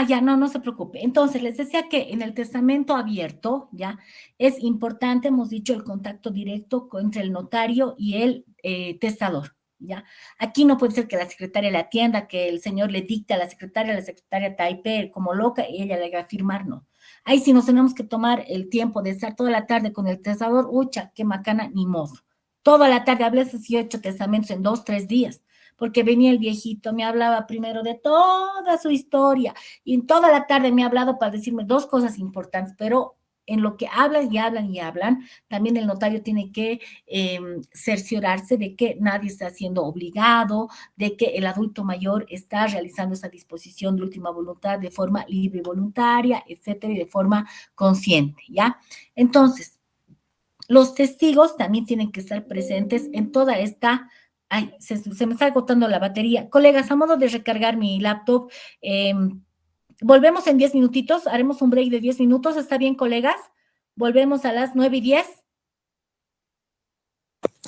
Ya, no se preocupe. Entonces, les decía que en el testamento abierto, ya, es importante, hemos dicho, el contacto directo entre el notario y el testador, ya. Aquí no puede ser que la secretaria le atienda, que el señor le dicte a la secretaria taipe como loca y ella le haga firmar, no. Ahí sí nos tenemos que tomar el tiempo de estar toda la tarde con el testador, ucha, qué macana, ni modo. Toda la tarde, hablé de 18 testamentos en 2, 3 días, porque venía el viejito, me hablaba primero de toda su historia, y en toda la tarde me ha hablado para decirme 2 cosas importantes, pero en lo que hablan y hablan y hablan, también el notario tiene que cerciorarse de que nadie está siendo obligado, de que el adulto mayor está realizando esa disposición de última voluntad de forma libre y voluntaria, etcétera, y de forma consciente, ¿ya? Entonces, los testigos también tienen que estar presentes en toda esta. Ay, se me está agotando la batería. Colegas, a modo de recargar mi laptop, volvemos en 10 minutitos, haremos un break de 10 minutos, ¿está bien, colegas? Volvemos a las 9:10.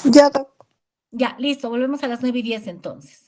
Ya, doc. Ya, listo, volvemos a las 9:10 entonces.